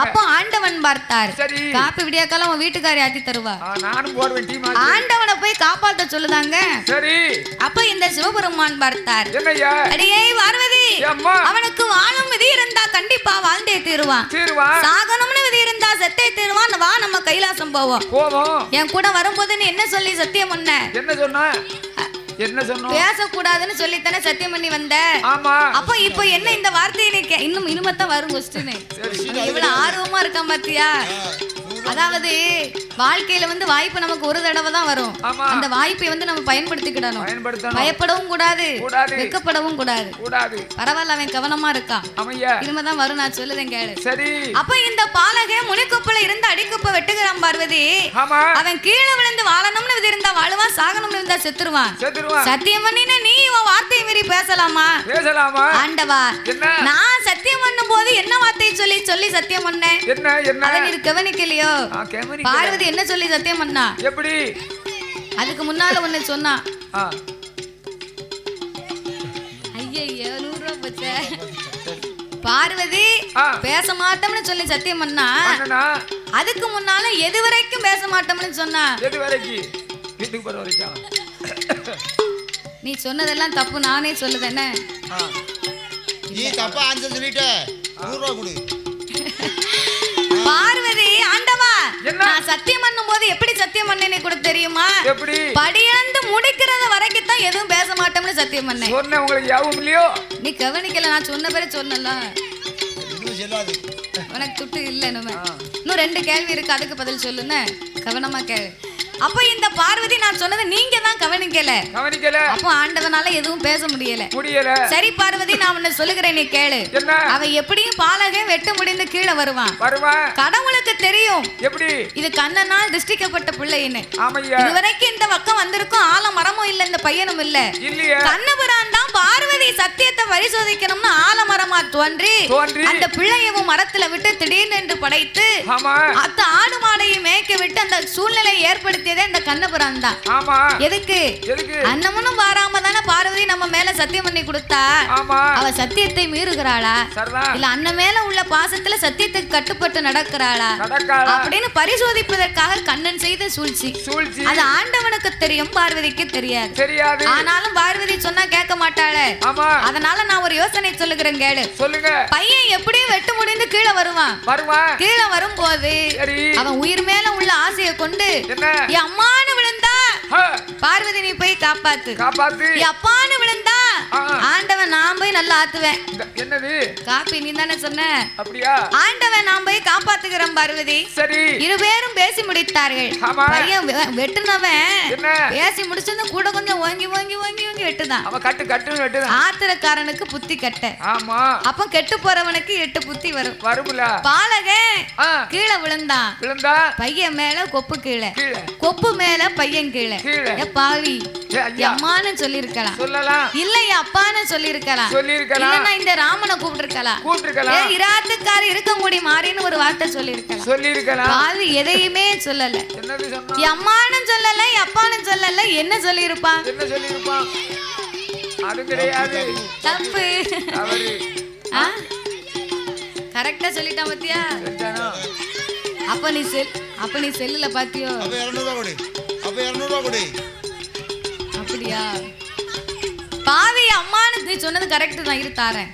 அப்போ ஆண்டவன் பார்த்தார். காப்பி விடியாக்கால உன் வீட்டுக்காரி ஆத்தி தருவா. ஆண்டவனை போய் காப்பாத்த சொல்லுதாங்க. அப்ப இந்த சிவபெருமான் பார்த்தார். அடியே பார்வதி, அவனுக்கு வாழும் விதி இருந்தா கண்டிப்பா வாழ்ந்தே தீருவான். சாகனம்னு விதி இருந்தா செத்தே தீருவான். வா நம்ம கைலாசம் போவோம். என் கூட வரும்போது நீ என்ன சொல்லி சத்தியம் பண்ண? என்ன சொன்ன? பேசக்கூடாதுன்னு சொல்லித்தானே சத்தியம் பண்ணி வந்த. அப்ப இப்ப என்ன இந்த வார்த்தையை இன்னும் இனிமத்தான் வரும் கொஸ்டின். இவ்வளவு ஆர்வமா இருக்கான் பாத்தியா? அதாவது வாழ்க்கையில வாய்ப்பு நமக்கு ஒரு தடவை தான் வரும். அந்த வாய்ப்பை நம்ம பயன்படுத்திக்கிடணும். பயப்படவும் கூடாது, வெக்கப்படவும் கூடாது. பரவாயில்ல, அவன் கவனமா இருக்கான். இனிமேதான் வரும், நான் சொல்லுதேன் கேளு. அப்ப இந்த பாலகை முனிக்கொப்பல இருந்து அடிக்கொப்பை வெட்டுகிறான் பார்வதி. அவன் கீழே விழுந்து வாழணும்னு விதி இருந்தா வாழுவான், சாகணும்னு இருந்தா செத்துருவான். சத்தியம் பண்ணின நீ உன் வார்த்தையை மீறி பேசலாமா? ஆண்டவா, நான் சத்தியம் பண்ணும் போது என்ன வார்த்தையை சொல்லி சொல்லி சத்தியம் பண்ணேன்? அதை நீ கவனிக்கலையோ? பார்வதி என்ன சொல்லி சத்தியம் பண்ணா? எப்படி? அதுக்கு முன்னால ஒண்ணு சொன்னா. ஐயையோ, 100 ரூபாய் போச்சே. பார்வதி பேச மாட்டோம்னு சொல்லி சத்தியம் பண்ணா. அதுக்கு முன்னால எது வரைக்கும் பேச மாட்டோம்னு சொன்னா. எது வரைக்கும்? வீட்டுக்கு போற வரைக்கும். நீ சொன்னதெல்லாம் தப்பு, நானே சொல்லுதேன். நீ தப்பா ஆன்சர் சொல்லிட்ட. 100 ரூபாய் கொடு. பார்வதி, ஆண்டவா, நான் சத்தியம் பண்ணும் போது எப்படி சத்தியம் பண்ணேனே கூட தெரியுமா? எப்படி? படியாந்து முடிக்கிறது வரைக்கும் தான் எதுவும் பேச மாட்டோம்னு சத்தியம் பண்ணேன். சொன்ன உங்களுக்கு யாவும் இல்லையோ? நீ கவனிக்கல, நான் சொன்ன பேரே சொன்னல. உனக்கு துட்டு இல்ல. இன்னும் 2 கேள்வி இருக்கு, அதுக்கு பதில் சொல்லுன்னு கவனமா கேளு. அப்ப இந்த பார்வதி நான் சொன்னது நீங்க தான் கவனிக்கல. அப்போ ஆண்டவனால எதுவும் பேச முடியல. சரி பார்வதி, நான் உன்னை சொல்லுகிறேன், நீ கேளு. அவன் எப்படியும் பாலகை வெட்ட முடிந்து கீழே வருவான். கடவுளுக்கு தெரியும் எப்படி இது கண்ணனால் திருஷ்டிக்கப்பட்ட பிள்ளைன்னு. இதுவரைக்கும் இந்த பக்கம் வந்திருக்கும் ஆல மரமும் இல்ல, இந்த பையனும் இல்ல. கண்ணபுரான் தான் பார்வதி சத்தியத்தை பரிசோதிக்கணும்னு ஆலமரமா தோன்றி அந்த பிள்ளையவும் மரத்துல விட்டு திடீர்னு படைத்து அத்த ஆடு மாடையை மேய்க்க விட்டு அந்த சூழ்நிலை ஏற்படுத்தி இந்த கண்ணபுரான் தான். எதுக்கு? அன்னமும் பாராம தானே பார்வதி நம்ம மேல சத்தியம் பண்ணி கொடுத்தா. அவ சத்தியத்தை மீறுகிறாளா, இல்ல அண்ணன் மேல உள்ள பாசத்துல சத்தியத்துக்கு கட்டுப்பட்டு நடக்கிறாளா அப்படின்னு பரிசோதிப்பதற்காக கண்ணன் செய்த சூழ்ச்சி. அது ஆண்டவனுக்கு தெரியும், பார்வதிக்கு தெரியாது. ஆனாலும் பார்வதி சொன்னா கேட்க மாட்டாளே. அதனால நான் ஒரு யோசனை சொல்லுகிறேன், கேளு. பையன் எப்படியும் வெட்டு முடிந்து கீழே வருவான். கீழே வரும்போது அவன் உயிர் மேல உள்ள ஆசையை கொண்டு அம்மானு விழுந்தா பார்வதி நீ போய் காப்பாத்து. அப்பான்னு விழுந்தா ஆண்டவன் நான் போய் நல்லா ஆத்துவேன். என்னது காப்பி நீ தானே சொன்ன? அப்படியா? ஆண்டவன் நான் போய் காப்பாத்துகிறேன் பார்வதி. சரி. இருவேரும் பேசி முடித்தார்கள். பையன் வெட்டுனவன் பேசி முடிச்சது கூட கொஞ்சம் ஓங்கி ஓங்கி ஓங்கி ஓங்கி வெட்டுதான். அவன் கட்டு கட்டு வெட்டுதான். ஆத்திரக்காரனுக்கு புத்தி கட்ட. ஆமா. அப்ப கெட்டு போறவனுக்கு 8 புத்தி வரும். வரும்ல. பாலகன் கீழே விழுந்தான். பையன் மேல கொப்பு கீழே, கொப்பு மேல பையன் கீழே. பாவி அம்மான்னு சொல்லி இருக்கலாம், இல்ல அப்பான்னு சொல்லி இருக்கலாம், இல்லன்னா இந்த ராமனை கூப்பிட்டு இராத்துக்காரு இருக்கங்குடி மாறின்னு ஒரு வார்த்தை சொல்லி இருக்கலாம். பாவி எதையுமே சொல்லல, அம்மான்னு சொல்லல, அப்பான்னு சொல்லல. என்ன சொல்லி இருப்பான்? தப்பு. கரெக்டா சொல்லிட்டான் பாத்தியா? அப்ப நீ செல்லுல பாத்தியோ? அப்படியா? பாவி அம்மான்னு நீ சொன்னது கரெக்ட் தான், இரு தாரேன்.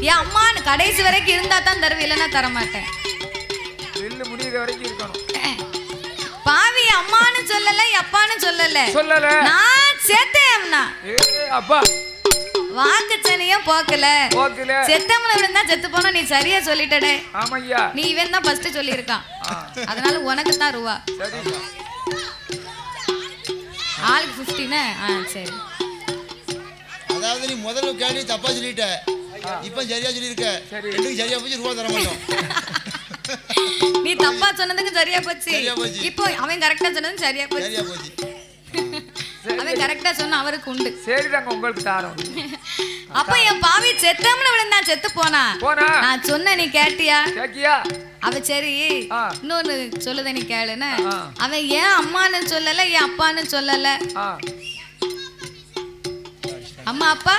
என் அம்மான்னு கடைசி வரைக்கும் இருந்தா தான் தருவேன், இல்லைன்னா தர மாட்டேன். பாவி அம்மா அம்மான்னு சொல்லல அப்பான்னு சொல்லல நான் செத்தேம்னா அப்பா வாக்கு சனியும் போக்கல செத்தம்ல விழுந்தா செத்து போனா நீ சரியா சொல்லிட்டடே. ஆமையா நீ இவன் தான் ஃபர்ஸ்ட் சொல்லியிருக்கான், அதனால உனக்கு தான் ரூபா. ஆளுக்கு 15. சரி. அதாவது நீ முதல்ல கேள்வி தப்பா சொல்லிட்ட, இப்ப சரியா சொல்லியிருக்க. ரெண்டுக்கும் சரியா போச்சு, ரூபா தர மாட்டோம். நீ தப்பா சொன்னதுக்கு சரியா போச்சு, இப்போ அவன் கரெக்டா சொன்னதுக்கு சரியா போச்சு. அவன் கரெக்டா சொன்ன அவருக்கு உண்டு. சரிதாங்க, உங்களுக்கு தாரோம். அப்ப என் பாவி செத்தம்னு விழுந்தான், செத்து போனா. நான் சொன்ன நீ கேட்டியா? அவ சரி இன்னொன்னு சொல்லுத நீ கேளுன்னு. அவன் ஏன் அம்மான்னு சொல்லல ஏன் அப்பான்னு சொல்லல? அம்மா அப்பா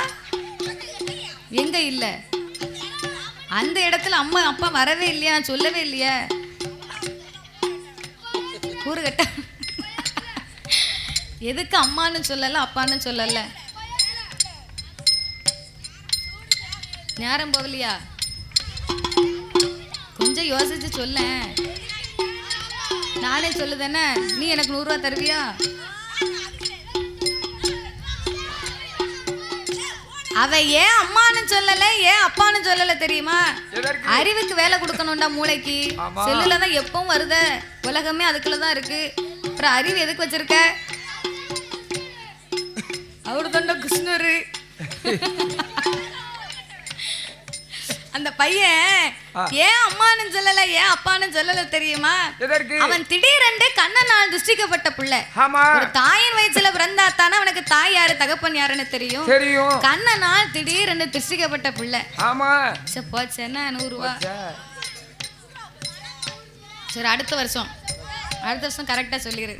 எங்க இல்ல? அந்த இடத்துல அம்மா அப்பா வரவே இல்லையா? நான் சொல்லவே இல்லையா? கூறுகட்ட எதுக்கு அம்மான்னு சொல்லல அப்பான்னு சொல்லல? நேரம் போகலையா? கொஞ்சம் யோசிச்சு சொல்ல. நானே சொல்லுதானே, நீ எனக்கு 100 ரூபா தருவியா? அவ ஏன் அம்மான்னு சொல்லல ஏன் அப்பான்னு சொல்லல தெரியுமா? அறிவுக்கு வேலை கொடுக்கணும்டா, மூளைக்கு. செல்லுலதான் எப்பவும் வருத, உலகமே அதுக்குள்ளதான் இருக்கு. அப்புறம் அறிவு எதுக்கு வச்சிருக்க? அவரு தாண்டா கிருஷ்ணரு. அந்த பையன் ஏன் அம்மான்னு சொல்லல ஏன் அப்பான்னு சொல்லல தெரியுமா? அவன் திடீரென்று கண்ணனால் திருஷ்டிக்கப்பட்ட பிள்ளை. ஒரு தாயின் வயிற்றுல பிறந்தா தானே அவனுக்கு தாய் யாரு தகப்பன் யாருன்னு தெரியும். கண்ணனால் திடீரென்று திருஷ்டிக்கப்பட்ட பிள்ளை. போச்சு என்ன 100 ரூபா. சரி, அடுத்த வருஷம் கரெக்டா சொல்லிரு.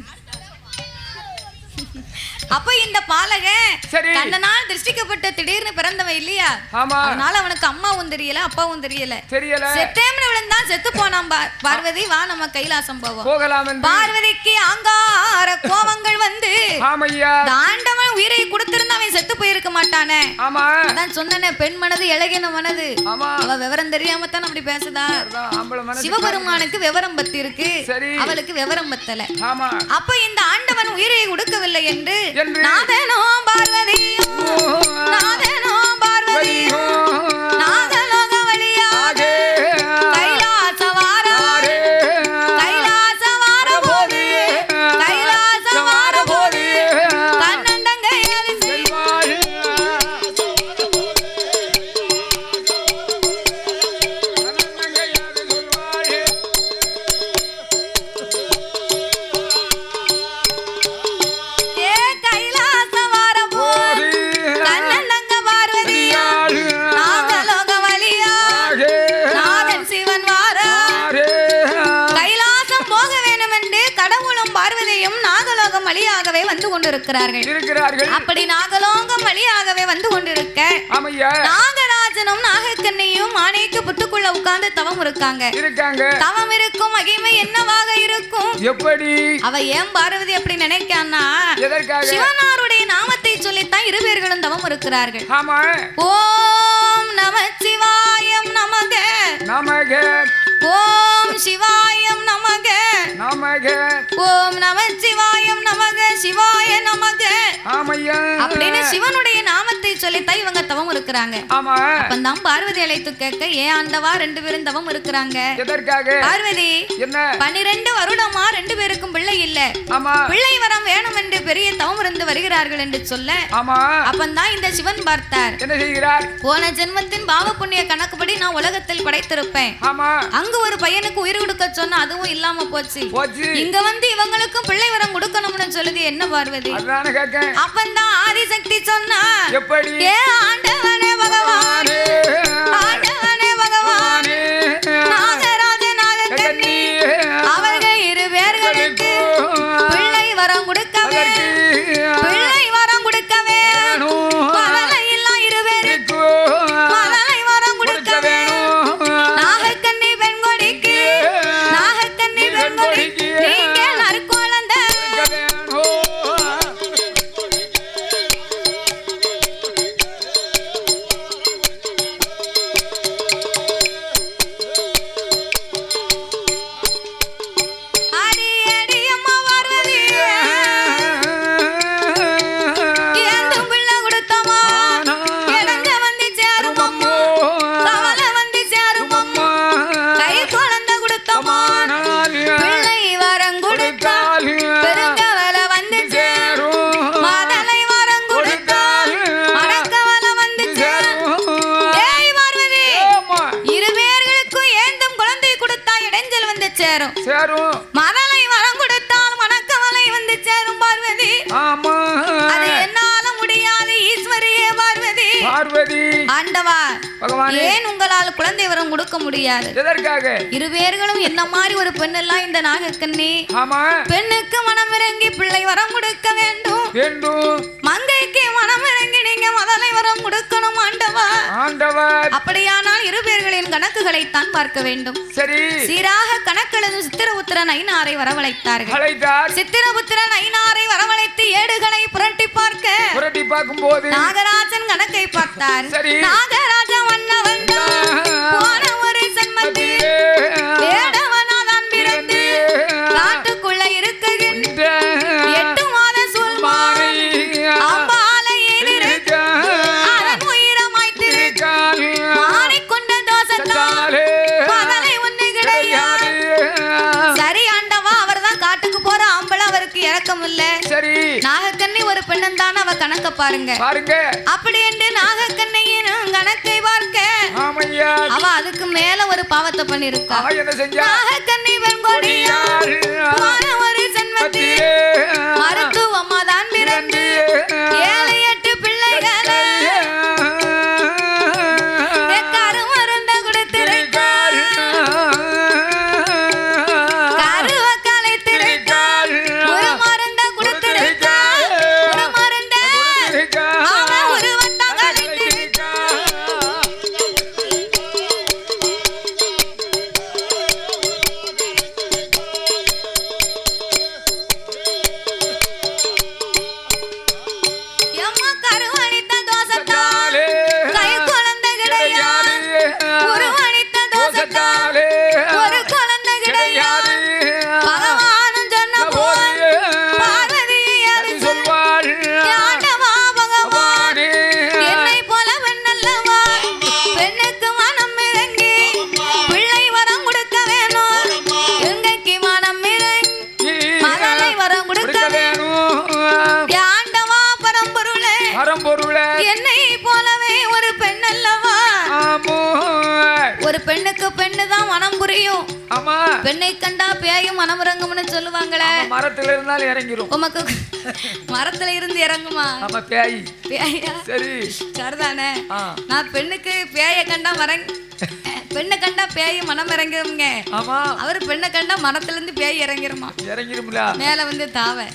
அப்ப இந்த பாலகன் கண்ணனால் திருஷ்டிக்கப்பட்ட திடீர்னு பிறந்தவன் இல்லையா? அதனால அவனுக்கு அம்மாவும் தெரியல அப்பாவும் தெரியல. செத்தேம்னு விழுந்தான், செத்து போனான். பார்வதி வா நம்ம கைலாசம் போவோம். பார்வதிக்கு ஆங்கார கோபங்கள் வந்து ஆண்டவன் உயிரை கொடுத்திருந்தா அவன் செத்து போயிருக்க மாட்டானே. அதான் சொன்னனே, பெண் மனது இளகின மனது. அவ விவரம் தெரியாம தான் அப்படி பேசுதா. சிவபெருமானுக்கு விவரம் பத்தி இருக்கு, அவளுக்கு விவரம் பத்தல. அப்ப இந்த ஆண்டவன் உயிரை கொடுக்கவில்லை என்று நாதனோ பார்வதியோ நாதனோ பார்வதியோ நாகலோக வழியாக கைலாசவார போதி கைலாசவார போதி கண்ணண்டங்கையாதி செல்வாள் வழியாகவே வந்து கொண்டிருக்கிறார்கள். அப்படி நாகலோகம் வழியாகவே வந்து கொண்டிருக்க நாகராஜனும் நாகக்கண்ணியும் ஆணைக்கு புத்துக்குள்ள உட்கார்ந்து தவம் இருக்காங்க. தவம் இருக்கும் மகிமை என்னவாக இருக்கும்? எப்படி அவ ஏன் பார்வதி அப்படி நினைக்கான்னா, சிவனாருடைய நாமத்தை சொல்லித்தான் இருவேர்களும் தவம் இருக்கிறார்கள். ஓம் நமச்சிவாயம் நமக நமக ஓம் சிவாயம் நமக நமக ஓம் நமச்சிவாயம் நமக சிவாய நமக அப்படின்னு சிவனுடைய நாமத்தை சொல்லித்தான் இவங்க தவம் இருக்கிறாங்க. அப்பந்தான் பார்வதி அழைத்து கேட்க, ஏன் ஆண்டவா 2 பேரும் தவம் இருக்கிறாங்க? பார்வதி 12 வருடமா 2 பேருக்கும் பிள்ளை இல்ல, பிள்ளை வரம் வேணும் என்று பெரிய தவம் இருந்து வருகிறார்கள் என்று சொல்ல, அப்பந்தான் இந்த சிவன் பார்த்தார். போன ஜென்மத்தின் பாவ புண்ணிய கணக்குப்படி நான் உலகத்தில் படைத்திருப்பேன். அங்க ஒரு பையனுக்கு உயிர் கொடுக்க சொன்னா அதுவும் இல்லாம போச்சு. இங்க வந்து இவங்களுக்கு பிள்ளை வரம் கொடுக்கணும்னு சொல்லுது என்ன பார்வதி? அப்பந்தான் ஆதிசக்தி சொன்னா, ஏ ஆண்டவனே பகவானே ஆண்டவனே பகவானே நாகராஜ நாகக்கண்ணி அவர்கள் 2 பேர்களுக்கு பிள்ளை வரம் கொடுக்கவே பிள்ளை வரம் கொடுக்கவே மதலை இல்லா 2 பேருக்கு மதலை வரம் கொடுக்கவே நாகக்கண்ணி பெண்கொடிக்கு நாகக்கண்ணி பெண்கொடிக்கு நீங்க நற்குழந்தை குழந்தை வரம் கொடுக்க முடியாது. எதற்காக? இரு பேர்களும் என்ன மாதிரி ஒரு பெண் எல்லாம் இந்த நாகக்கண்ணி. ஆமா. பெண்ணுக்கு மனம் இறங்கி பிள்ளை வரம் கொடுக்க வேண்டும். மங்கைக்கு மனம் இறங்கி நீங்க முதலை வரம் கொடுக்கணும் ஆண்டவா. அப்படியானால் இரு பேர்களின் கணக்குகளை தான் பார்க்க வேண்டும். சரி. சீராக கணக்கெழுது சித்திரபுத்திரன் ஐனாரை வரவழைத்தார்கள். சித்திரபுத்திரன் ஐனாரை வரவழைத்து ஏடுகளை புரட்டி பார்க்கும் போது நாகராஜன் கணக்கை பார்த்தார். நாகராஜா வண்ணவன் போன ஒரு சன்மத்தில் ஏடவனாதான் பிறந்து காட்டுக்குள்ள இருக்குகின்ற 8 மாத சூழ்மானை அம்பாலை ஏறிருக்க அதன் உயிரமாய்த்திருக்க மாறிக்கொண்ட தோசத்தால் பதலை ஒண்ணு கிடையாது. சரி ஆண்டவா, அவர் தான் காட்டுக்கு போற ஆம்பளை, அவருக்கு இறக்கம் இல்ல. நாகக்கண்ணி ஒரு பெண்ணன் தான், அவ கணக்க பாருங்க. அப்படி என்று நாகக்கண்ணியின் கணக்கை பார்க்க அவ அதுக்கு மேல ஒரு பாவத்தை பண்ணிருக்கா. நாகக்கண்ணி வெண்கொடியாள் ஒரு ஜென்மத்தில் மருத்துவமா தான் பிறந்து 7 8 பிள்ளைகளை கருமருந்த கொடுத்திருக்காள். கருவக்காலை திருக்காள் ஒரு மருந்த கொடுத்திருக்காள். ஒரு மருந்த அவன் உருவத்தான் கழித்திருக்காள். எம்மா கருவழித்த தோசத்தால் கை குழந்தை கிடையாது. உருவழித்த தோசத்தால் ஒரு குழந்தை கிடையாது. பகவானும் சொன்ன போது பார்வதியை அது சொல்வாள். ஆண்டவா பகவான், என்னை போல பெண்ணல்லவா, பெண்ணுக்கு மனம் இறங்கி பிள்ளை வரம் கொடுக்க வேணும். எங்கைக்கு மனம் இறங்கி மகளை வரம் கொடுக்க வேணும். ஆண்டவா பரம்பொருளே, என்னை போலவே ஒரு பெண் அல்லவா. ஒரு பெண்ணுக்கு பெண்ணு தான் மனம் புரியும். பெண்ணை கண்டா பேயும் மனம் இறங்கும்னு சொல்லுவாங்களே. மரத்துல இருந்தாலும் இறங்கிரும். உமக்கு மரத்துல இருந்து இறங்குமா? பேய். பேயா? சரி, சரிதானே. நான் பெண்ணுக்கு பேய கண்டா பெண்ணை கண்டா பேய் மனம் இறங்கிருங்க. அவரு பெண்ணை கண்டா மரத்துல இருந்து பேய் இறங்கிருமா. இறங்கிரும்ல. மேல வந்து தாவ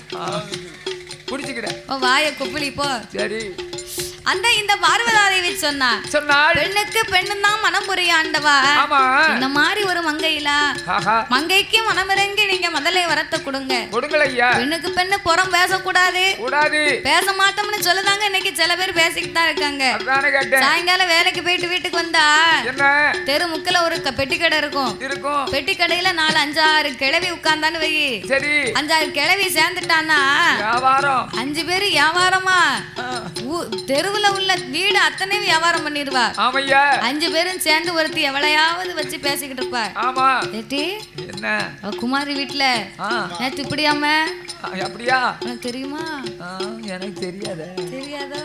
புடிச்சுக்கிறேன். வாய குப்பிளி போ. சரி. அந்த இந்த பார்வதாதேவி சொன்னாள் பெண்ணுக்கு பெண்ணு தான் மனம் புரிய ஆண்டவா. இந்த மாதிரி ஒரு மங்கையிலா மங்கைக்கு மனம் இறங்கி நீங்க முதல்ல வரத்தை கொடுங்க. பெண்ணுக்கு பெண்ணு புறம் பேசக்கூடாது, பேச மாட்டோம்னு சொல்லுதாங்க. இன்னைக்கு சில பேர் பேசிக்கிட்டு தான் இருக்காங்க. சாயங்காலம் வேலைக்கு போயிட்டு வீட்டுக்கு வந்தா தெரு முக்கில ஒரு பெட்டி கடை இருக்கும். பெட்டி கடையில 4 5 6 கிழவி உட்கார்ந்தான்னு வை. 5 6 கிழவி சேர்ந்துட்டான்னா 5 பேரு வியாபாரமா தெருவுல உள்ள வீடு அத்தனை வியாபாரம் பண்ணிடுவா. 5 பேரும் சேர்ந்து ஒருத்தி எவ்வளையாவது வச்சு பேசிக்கிட்டு இருப்பா. குமாரி வீட்டுல நேத்து இப்படியாம அப்படியா உனக்கு தெரியுமா? எனக்கு தெரியாதா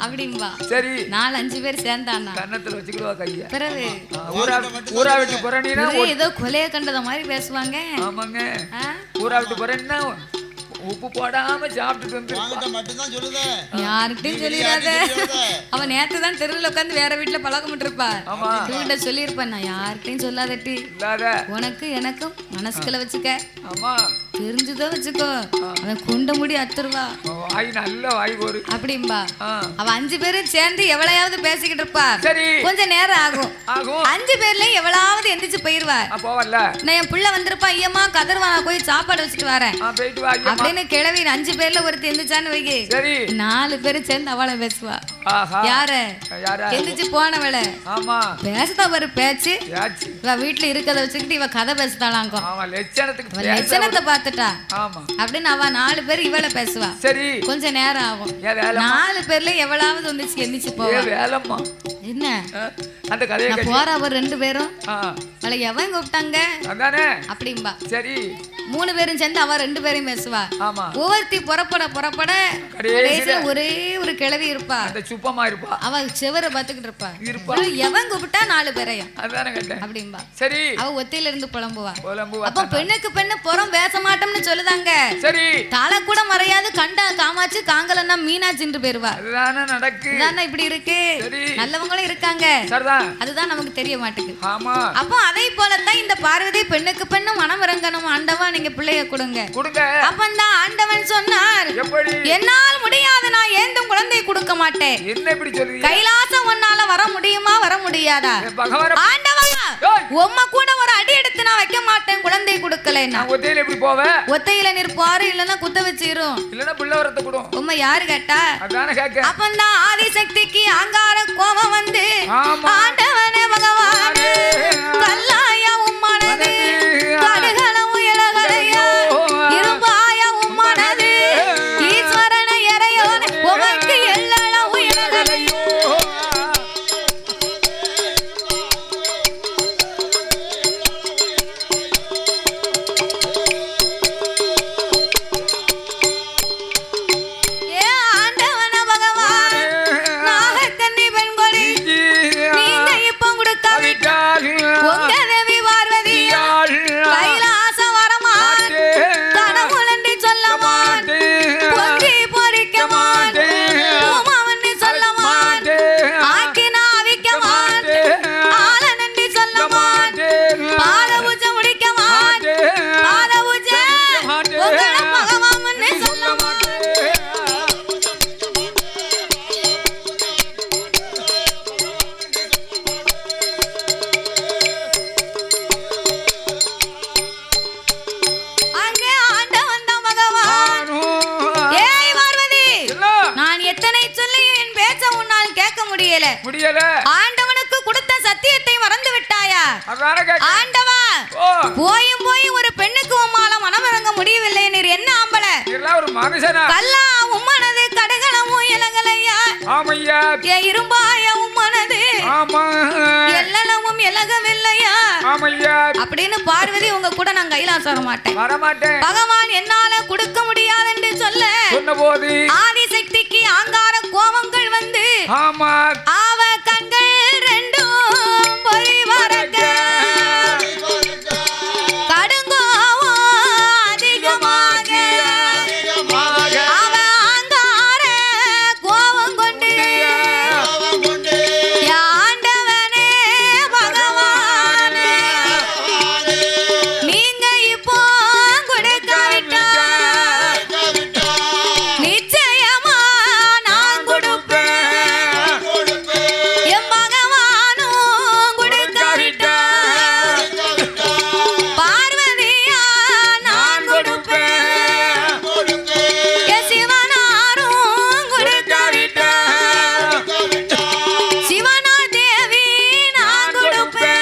அப்படின்பா. சரி, 4 5 பேர் சேர்ந்தானா கன்னத்துல வச்சுக்கிடுவா கைய. பிறகு ஊரா விட்டு போறேன்னா ஏதோ கொலைய கண்டத மாதிரி பேசுவாங்க. ஆமாங்க, ஊரா விட்டு போறேன்னா உப்பு போடாம சாப்பிட்டுட்டு வந்து யாருக்கிட்டையும் சொல்லிடாத. அவன் நேத்து தான் தெருவில் உட்காந்து வேற வீட்டுல பழக்கம் இருப்பா. இவங்கிட்ட சொல்லியிருப்பான், நான் யாருக்கிட்டையும் சொல்லாதட்டி, உனக்கு எனக்கும் மனசுக்குள்ள வச்சுக்க, தெரிஞ்சுதான் வச்சுக்கோ. அவன் கொண்ட முடி அத்துருவா, நல்ல வாய் போரு அப்படின்பா. அவ 5 பேரும் சேர்ந்து எவ்வளையாவது பேசிக்கிட்டு இருப்பா. கொஞ்ச நேரம் ஆகும். 5 பேர்ல எவ்வளவு எந்திரிச்சு போயிருவா. நான் என் பிள்ளை வந்திருப்பா, ஐயம்மா கதர்வா, நான் போய் சாப்பாடு வச்சுட்டு வரேன் அப்படின்னு கிழவி 5 பேர்ல ஒருத்தி எந்திரிச்சான்னு வைக்கி. 4 பேரும் சேர்ந்து அவளை பேசுவா. யார எந்திரிச்சு போனவள பேசுதா ஒரு பேச்சு. இவ வீட்டுல இருக்கத வச்சுக்கிட்டு இவ கதை பேசுதாளாங்க. லட்சணத்தை பார்த்துட்டா அப்படின்னு அவ 4 பேர் இவளை பேசுவா. கொஞ்ச நேரம் ஆகும். 4 பேர்ல எவ்வளவு எந்திரிச்சு போவா. என்ன அந்த கதையை போற அவர் 2 பேரும் அவளை எவன் கூப்பிட்டாங்க அதானே அப்படிம்பா. சரி 3 பேரும் சேர்ந்து அவ 2 பேரையும் பேசுவா. ஆமா ஒவ்வொருத்தி புறப்பட கடைசியில ஒரே ஒரு கிழவி இருப்பா. அந்த சுப்பமா இருப்பா. அவ செவரை பாத்துக்கிட்டு இருப்பா. எவன் கூப்பிட்டா 4 பேரையும் அதானே கேட்டேன் அப்படிம்பா. சரி அவ ஒத்தையில இருந்து புலம்புவா. அப்ப பெண்ணுக்கு பெண்ணு புறம் பேச மாட்டோம்னு சொல்லுதாங்க. சரி தலை கூட மறையாது கண்டா காமாச்சு காங்கலன்னா மீனாட்சின்னு பேருவா. அதுதானே நடக்கு. இதானே இப்படி இருக்கு. நல்லவங்களும் இருக்காங்க. அதுதான் நமக்கு தெரிய மாட்டேங்குது. ஆமா. அப்போ அதை போலத்தான் இந்த பார்வதி பெண்ணுக்கு பெண்ணு மனம் இறங்கணும். ஆண்டவா நீங்க பிள்ளைய கொடுங்க. அப்பந்தான் ஆண்டவன் சொன்னார், என்னால் முடியாது, நான் ஏந்தும் குழந்தை கொடுக்க மாட்டேன். என்ன இப்படி சொல்றீங்க? கைலாசம் உன்னால வர முடியுமா வர முடியாதா? ஆண்டவா உம்மை கூட ஒரு அடி எடுத்து நான் வைக்க மாட்டேன் குழந்தை கொடுக்கலன்னா. ஒத்தையில எப்படி போவ? ஒத்தையில நிற்பாரு இல்லன்னா குத்த வச்சிரும். இல்லன்னா பிள்ளை வரத கூட. உம்மை யாரு கேட்டா? அதானே கேக்க. அப்பந்தான் ஆதிசக்திக்கு அங்கார கோபம் வந்து, ஆண்டவனே பகவானே கல்லாய உம்மனது கடுகளவு இளகலையா இரும்பாய உம்மனது ஈஸ்வரன இறையோனே உமக்கு எல்லளவு இளகலையோ. ஆண்டவனுக்கு கொடுத்த சத்தியத்தை மறந்து விட்டாயா? ஆண்டவா போயும் போய் ஒரு பெண்ணுக்கு உம்மால மனமிறங்க முடியவில்லை. நீர் என்ன ஆம்பள? ஒரு மனுஷனா? கல்லா உம்மனது கடுகளமும் இலகலையா? ஆமையா. இரும்பாய உம்மனது எல்லளவும் இலகவில்லையா? ஆமையா. அப்படின்னு பார்வதி உங்க கூட நான் கைலாசம் வர மாட்டேன். வரமாட்டேன். பகவான் என்னால கொடுக்க முடியாது என்று சொல்ல சொன்னபோது ஆதிசக்திக்கு ஆங்கார கோபங்கள் வந்து ஆமா அவ கண்கள் ரெண்டும் பொறி வரக்க கடுங்கோவம் அதிகமாக அவ ஆங்கார கோபம் கொண்டு ஆண்டவனே பகவானே நீங்க இப்போ கொடுக்காவிட்டா நிச்சயமா நான் கொடுப்பேன். என் பகவானும் கொடுக்காவிட்டா பார்வதியா நான் கொடுப்பேன். என் சிவனாரும் கொடுக்காவிட்டா சிவனா தேவி நான் கொடுப்பேன்.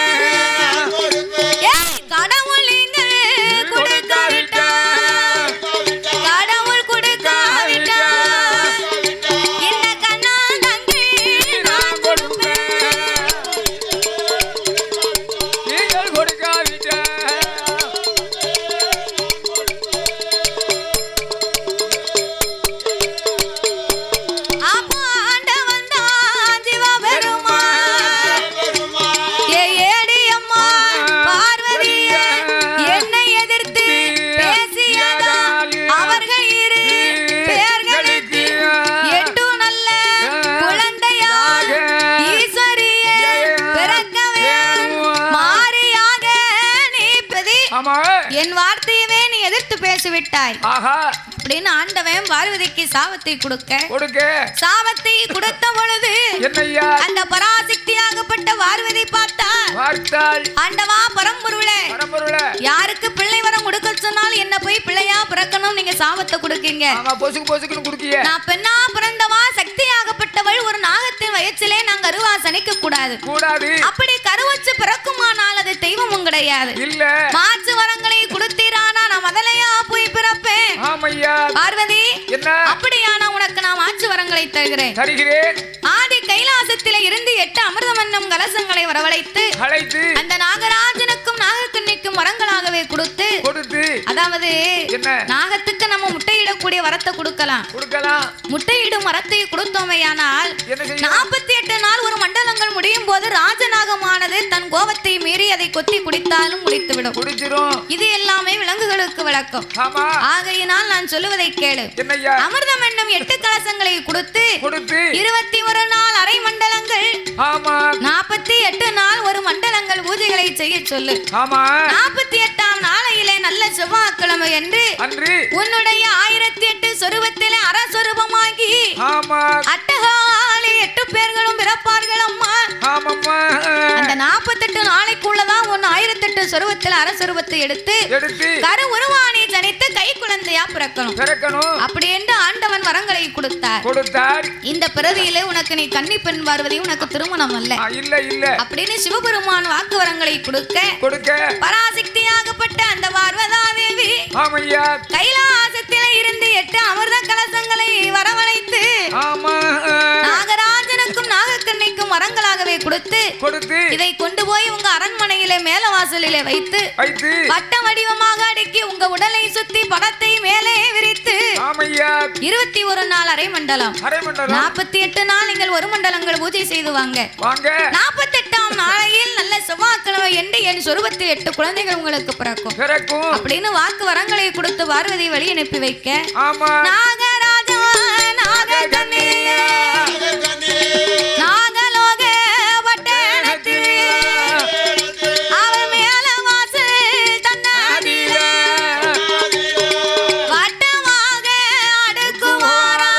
கடவுள் இங்க கொடுக்காவிட்டா கடவுள் கொடுக்காவிட்டா இந்த கண்ணா தங்கி நான் கொடுப்பேன். நீங்கள் கொடுக்காவிட்ட அப்போ ஆண்டவன் தான் சிவபெருமான். ஏடி அம்மா பார்வதியே என்னை எதிர்த்து பேசியதால் அவர்கள் இரு பேர்களுக்கு 8 நல்ல குழந்தையாக ஈஸ்வரியே பிறக்க வேண்டும். மாரியாக நீ பிரதி என் வார்த்தையவே நீ எதிர்த்து பேசிவிட்டாய் அப்படின்னு ஆண்டவன் பார்வதிக்கு சாபத்தை கொடுக்க சாபத்தை கொடுத்த பொழுது அந்த பராசக்தியாகப்பட்ட பார்வதி பார்த்தாள். ஆண்டவா பரம்பொருளே யாருக்கு பிள்ளை வரம் கொடுக்க சொன்னாலும் என்ன போய் பிள்ளையா பிறக்கணும் நீங்க சாபத்தை கொடுக்கீங்க. நான் பெண்ணா பிறந்தவா சக்தியாகப்பட்டவள் ஒரு நாகத்தின் வயிற்றிலே நான் கருவா சனிக்க கூடாது. அப்படி கருவச்சு பிறக்குமானால் அது தெய்வமும் கிடையாது. மாற்று வரங்களை கொடுத்தீரானா நான் முதலையா போய் பிறப்பேன். பார்வதி அப்படியான உனக்கு நான் மாற்று வரங்களை வரங்களை தருகிறேன். ஆதி கைலாசத்திலே இருந்து 8 அமிர்தம் என்னும் கலசங்களை வரவழைத்து அந்த நாகராஜனுக்கும் நாகக்கண்ணிக்கும் வரங்களாகவே கொடுத்து அதாவது நாகத்துக்கு நம்ம முட்டையிடக்கூடிய வரத்தை கொடுக்கலாம். முட்டையிடும் வரத்தை கொடுத்தோமையானால் 48 நாள் ஒரு மண்டலங்கள் முடியும் போது ராஜநாகமானது தன் கோபத்தை மீறி அதை கொத்தி குடித்தாலும் குடித்துவிடும். இது எல்லாமே விலங்குகளுக்கு விளக்கம். ஆகையினால் நான் சொல்லுவதை கேளு. அமிர்தம் என்னும் 8 கலசங்களை கொடுத்து 21 நாள் அரை மண்டலங்கள் 48 நாள் ஒரு மண்டலங்கள் பூஜைகளை செய்ய சொல்லு. 48ஆம் நாளையிலே நல்ல செவ்வாய்க்கிழமை என்று உன்னுடைய 1008 சொருபத்திலே அரசொருபமாகி அட்டகாலே 8 பேர்களும் பிறப்பார்கள் அம்மா. அந்த 48 நாளைக்குள்ளதான் உன் 1008 சொருபத்தில் அரசொருபத்தை எடுத்து கரு உருவானி ஜனித்து கை குழந்தையா பிறக்கணும். அப்படி என்று ஆண்டவன் வரங்களை கொடுத்தார். இந்த பிறவியிலே உனக்கு நீ கன்னி பெண் பார்வதி, உனக்கு திருமணம் அல்ல அப்படின்னு சிவபெருமான் வாக்கு வரங்களை கொடுக்க பராசக்தியாகப்பட்ட அந்த பார்வதா தேவி கைலாசத்திலே இருந்து 8 அமிர்த கலசங்களை வரவழைத்து நாகராஜனுக்கும் நாகக்கண்ணிக்கும் வரங்களாகவே கொடுத்து இதை கொண்டு போய் உங்க அரண்மனையிலே மேல வாசலிலே வைத்து வட்ட வடிவமாக அடுக்கி உங்க உடலை சுத்தி படத்தை மேலே விரித்து 21 நாள் அரை மண்டலம் 48 நாள் நீங்கள் ஒரு மண்டலங்கள் பூஜை செய்து வாங்க. 48ஆம் நாளையில் நல்ல செவ்வாய்க்கிழமை என்று என் சொருபத்தில் 8 குழந்தைகள் உங்களுக்கு பிறக்கும் அப்படின்னு வாக்கு வரங்களை கொடுத்து பார்வதி வழி அனுப்பி வைக்க நாகராஜா நாகக்கண்ணி நாகலோக பட்டணத்தில் அவர் மேல வாசல் தன்னாடில வட்டமாக அடுக்குவாரா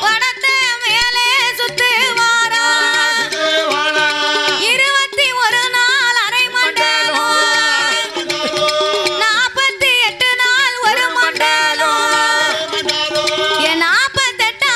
வடத்தை மேலே சுத்துவாரா 21 நாள் அரை மண்டலம் 48 நாள் ஒரு மண்டலம் 48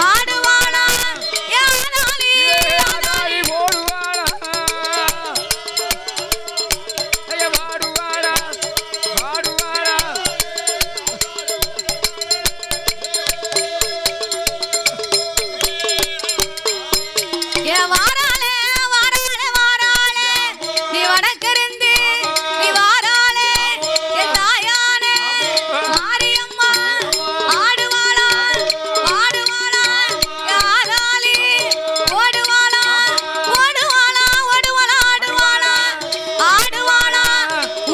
பாடுவானா யானாலி யானாலி போடுவானா ஐயா பாடுவானா பாடுவானா ஏ வாராளே வாராளே வாராளே நீ வடக்கிருந்து நீ வாராளே என் தாயானே மாரியம்மா ஆடுவாளா பாடுவாளா யாராலி ஓடுவாளா ஓடுவாளா ஓடுவாளா ஆடுவாளா ஆடுவாளா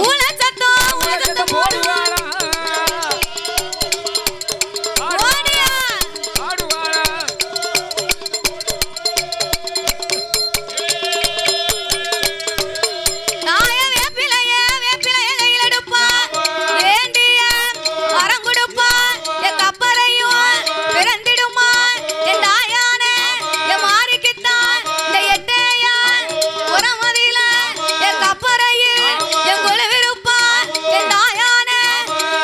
ஊழச்சத்தம் போடுவானா ஓடியா பாடுவானா தாய வேப்பிலைய கையில் எடுப்பா ஏண்டிய வரம் கொடுப்பா என் கப்பலையும் பிறந்திடுமா என் தாயானே என் மாறிக்குத்தான் இந்த எட்டையா உரமதியில என் கப்பரையில் என் குழுவிருப்பா என் தாயானே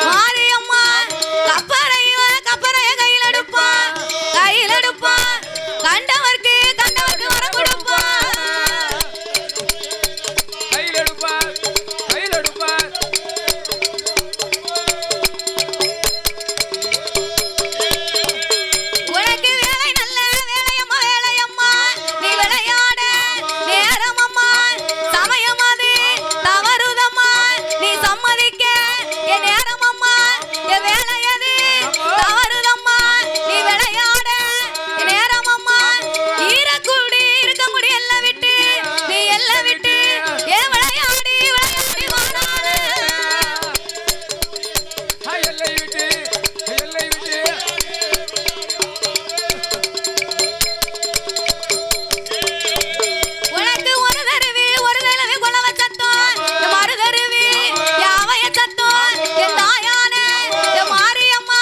மாரியம்மா கப்பரைய கையில் எடுப்பா கண்டவர்க்கு வரம் கொடுப்பா கையில் எடுப்பார் உனக்கு வேலை நல்ல வேலையம்மா நீ விளையாட நேரமம்மா சமயம் அது தவறுதம்மா நீ சம்மதிக்க என் நேரமம்மா என் வேலை அது தவறுதம்மா நீ விளையாட என் நேரமம்மா ஈரக்குடி இருக்க முடி எல்லாம் விட்டு நீ எல்லாம் விட்டு ஏன் விளையாடி வாராளே எல்லை விட்டு உனக்கு ஒரு தருவி கொலவ சத்தம் மறு தருவி யாவைய சத்தம் என் தாயானே என் மாரியம்மா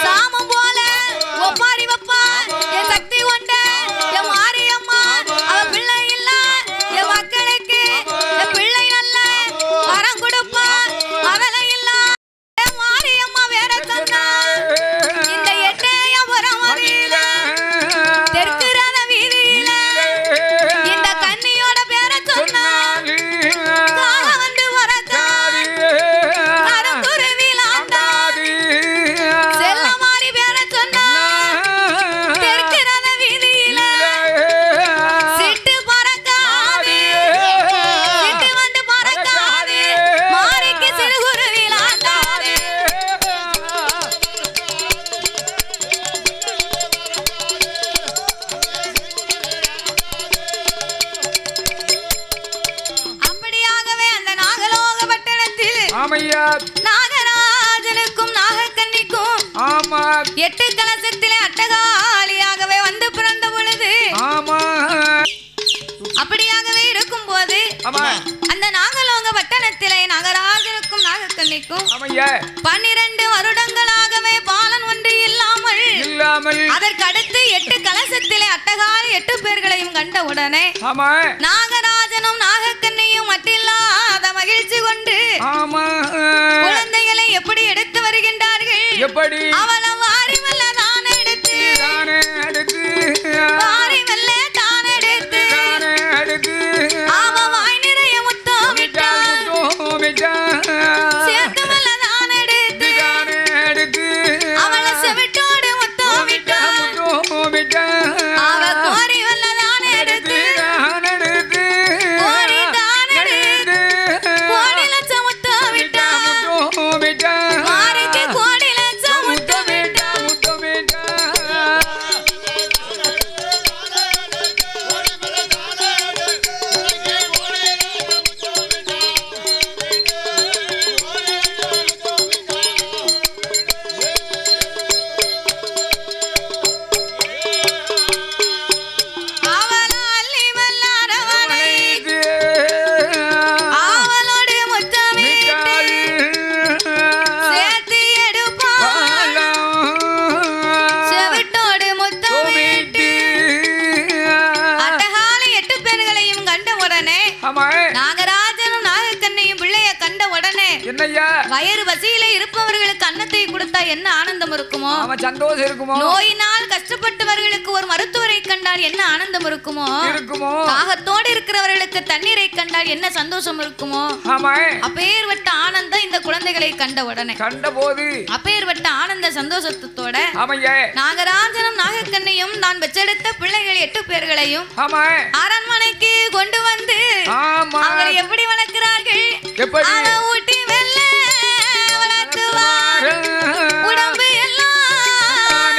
சாமம் போல ஒப்பாரி வப்பா என் சக்தி கொண்ட என் மாரியம்மா அவ பிள்ளை இல்ல என் மக்களுக்கு என் பிள்ளை நல்ல வரம் கொடுப்பா அவளை இல்ல என் மாரியம்மா வேற சொன்னா இந்த எட்டைய புறமதியில தெற்கு ரத வீதியில இந்த கண்ணியோட பேரை சொன்னா கால வந்து வரக்காரி கருங்குருவிலாண்டா செல்லமாரி பேரை சொன்னா தெற்கு ரத வீதியில சிட்டு பறக்காது சிட்டு வந்து பறக்காது மாரிக்கு சிறுகுருவிலாண்டாது அப்படியாகவே அந்த நாகலோக பட்டணத்தில் ஆமையா நாகராஜனுக்கும் நாகக்கன்னிக்கும் ஆமா 8 கலசத்திலே அட்டகாலியாகவே வந்து பிறந்த பொழுது ஆமா அப்படியாகவே இருக்கும்போது ஆமா அந்த நாகலோக பட்டணத்திலே நாகராஜனுக்கும் நாகக்கன்னிக்கும் ஆமையா 12 வருடங்களாகவே பாலன் ஒன்று இல்லாமல் அதற்கு அடுத்து 8 கலசத்திலே அட்டகாலி 8 பேர்களையும் கண்ட உடனே ஆமா நாகராஜனும் நாகக்கன்னியும் மட்டில்லாத மகிழ்ச்சி கொண்டு ஆமா குழந்தைகளை எப்படி எடுத்து வருகின்றார்கள் எப்படி அவள வாரி மெல்ல தான் எடுத்து தானே அடுத்து வாரி மெல்ல தான் எடுத்து அவ வாய் நிறைய முத்தம் விட்டா சேர்த்து மெல்ல தான் எடுத்து அவள செவிட்டோடு முத்தம் விட்டா அவ கோரி மெல்ல தான் எடுத்து கோரி தான் எடுத்து கோடி லட்சம் முத்தம் விட்டா மாரிக்கு கோடி லட்சம் முத்தம் விட்டா அவள அள்ளி மெல்ல அரவணை அவளோடு முத்தம் விட்டு சேர்த்து எடுப்பா செவிட்டோடு முத்தம் விட்டு அட்டகாலி 8 பெண்களையும் கண்ட உடனே ஆமா நாகராஜனும் நாகக்கண்ணையும் பிள்ளைய கண்ட உடனே என்னய்யா வயிறு பசியில இருப்பவர்களுக்கு அன்னத்தை கொடுத்தா என்ன ஆனந்தம் இருக்குமோ, சந்தோஷம் இருக்குமோ, நோயினால் கஷ்டப்பட்டவர்களுக்கு ஒரு மருத்துவரை கண்டால் என்ன ஆனந்தம் இருக்குமோ, தாகத்தோடு இருக்கிறவர்களுக்கு தண்ணீரை கண்டால் என்ன சந்தோஷம் இருக்குமோ, அப்பேற்பட்ட ஆனந்தம் இந்த குழந்தைகளை கண்ட உடனே கண்டபோது அப்பேற்பட்ட ஆனந்த சந்தோஷத்தோட நாகராஜனும் நாகக்கண்ணையும் நான் பெற்றெடுத்த பிள்ளைகள் 8 பேர்களையும் அரண்மனைக்கு கொண்டு வந்து அவங்களை எப்படி வளர்க்கிறார்கள், ஊட்டி வெள்ள வளர்த்துவார், உடம்பு எல்லாம்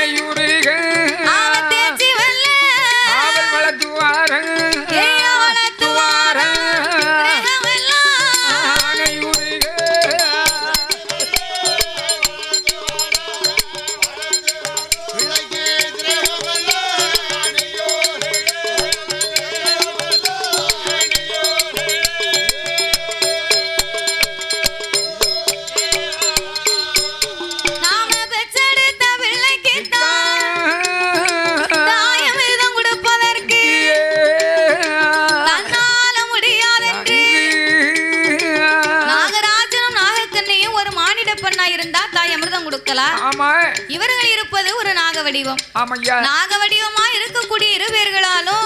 தேய்ச்சி வெள்ள வளர்த்துவார், இவர்கள் இருப்பது ஒரு நாக வடிவம். நாக வடிவமா இருக்கக்கூடிய 2 பேர்களாலும்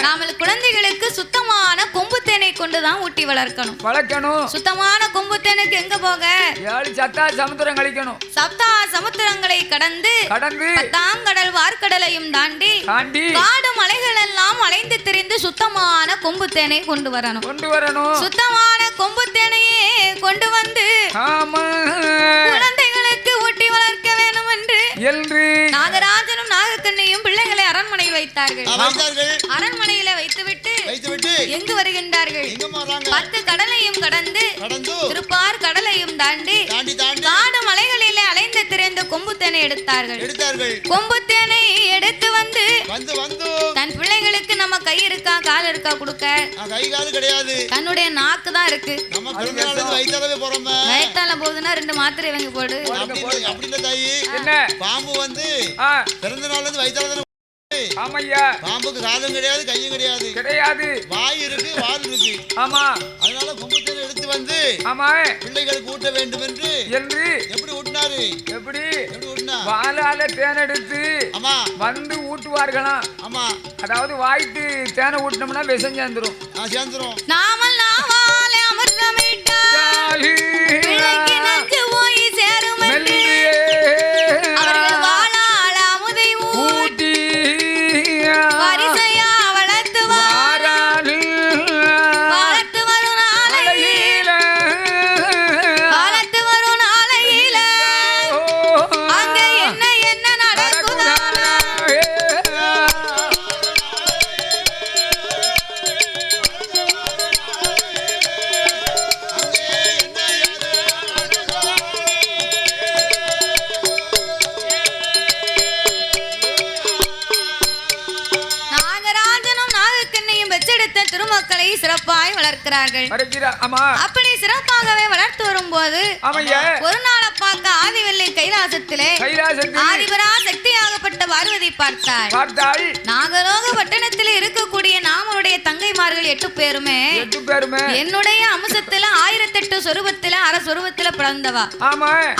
நாமல் குழந்தைகளுக்கு சுத்தமான கொம்பு தேனை கொண்டுதான் ஊட்டி வளர்க்கணும். சுத்தமான கொம்பு தேனுக்கு எங்க போக, 7 சப்தா சமுத்திரம் கழிக்கணும். சப்தா சமுத்திரங்களை கடந்து தாங்கடல் வார்க்கடலையும் தாண்டி காடு மலைகள் எல்லாம் அலைந்து திரிந்து சுத்தமான கொம்பு தேனை கொண்டு வரணும். சுத்தமான கொம்பு தேனையே கொண்டு வந்து குழந்தைகளுக்கு ஊட்டி வளர்க்க வேண்டும் என்று நாகராஜனும் நாகக்கண்ணையும் பிள்ளைகளை அரண்மனையில் வைத்தார்கள். அரண்மனையில வைத்துவிட்டு எங்கு வருகின்றார்கள், 10 கடலையும் கடந்து திருப்பார் கடலையும் தாண்டி காடு மலைகளிலே அலைந்து திரிந்து கொம்பு தேனை எடுத்தார்கள். கொம்பு தேனை எடுத்து வந்து தன் பிள்ளைகளுக்கு நம்ம கை இருக்கா கால் இருக்கா கொடுக்க, தன்னுடைய நாக்கு தான் இருக்கு. வயிற்றால போகுதுன்னா 2 மாத்திரை வாங்கி போடு. பாம்பு வந்து பிறந்த நாள்ல இருந்து வயிற்றால பாம்புக்கு காலம் கிடையாது, கையும் கிடையாது, வாய் இருக்கு, வால் இருக்கு. அதனால கொம்பு தேனை எடுத்து வந்து பிள்ளைகளுக்கு ஊட்ட வேண்டும் என்று எப்படி ஊட்டினாரு, எப்படி ஊட்டினா வாளால தேன் எடுத்து வந்து ஊட்டுவார்களாம். அதாவது வாய்க்கு தேனை ஊட்டினோம்னா விஷம் சேர்ந்துரும். நாமல் நாவாலே அமிர்தமிட்டால் பிள்ளைக்கு நஞ்சு போய் சேரும் அவர்கள் வாளால அமுதை ஊட்டி வரிசையா வளர்த்து வரும் நாளையில அங்க என்ன நடக்குதா, திருமக்களை சிறப்பாய் வளர்க்கிறார்கள். அப்படி சிறப்பாகவே வளர்த்து வரும்போது ஒரு நாள பார்க்க ஆதிவெள்ளி கைலாசத்திலே ஆதிபரா சக்தியாகப்பட்ட பார்வதி பார்த்தாள். நாகலோக பட்டணத்தில் இருக்கக்கூடிய நாமனுடைய தங்கைமார்கள் 8 பேருமே என்னுடைய அம்சத்துல 1008 சொரூபத்துல அரை சொரூபத்துல பிறந்தவா.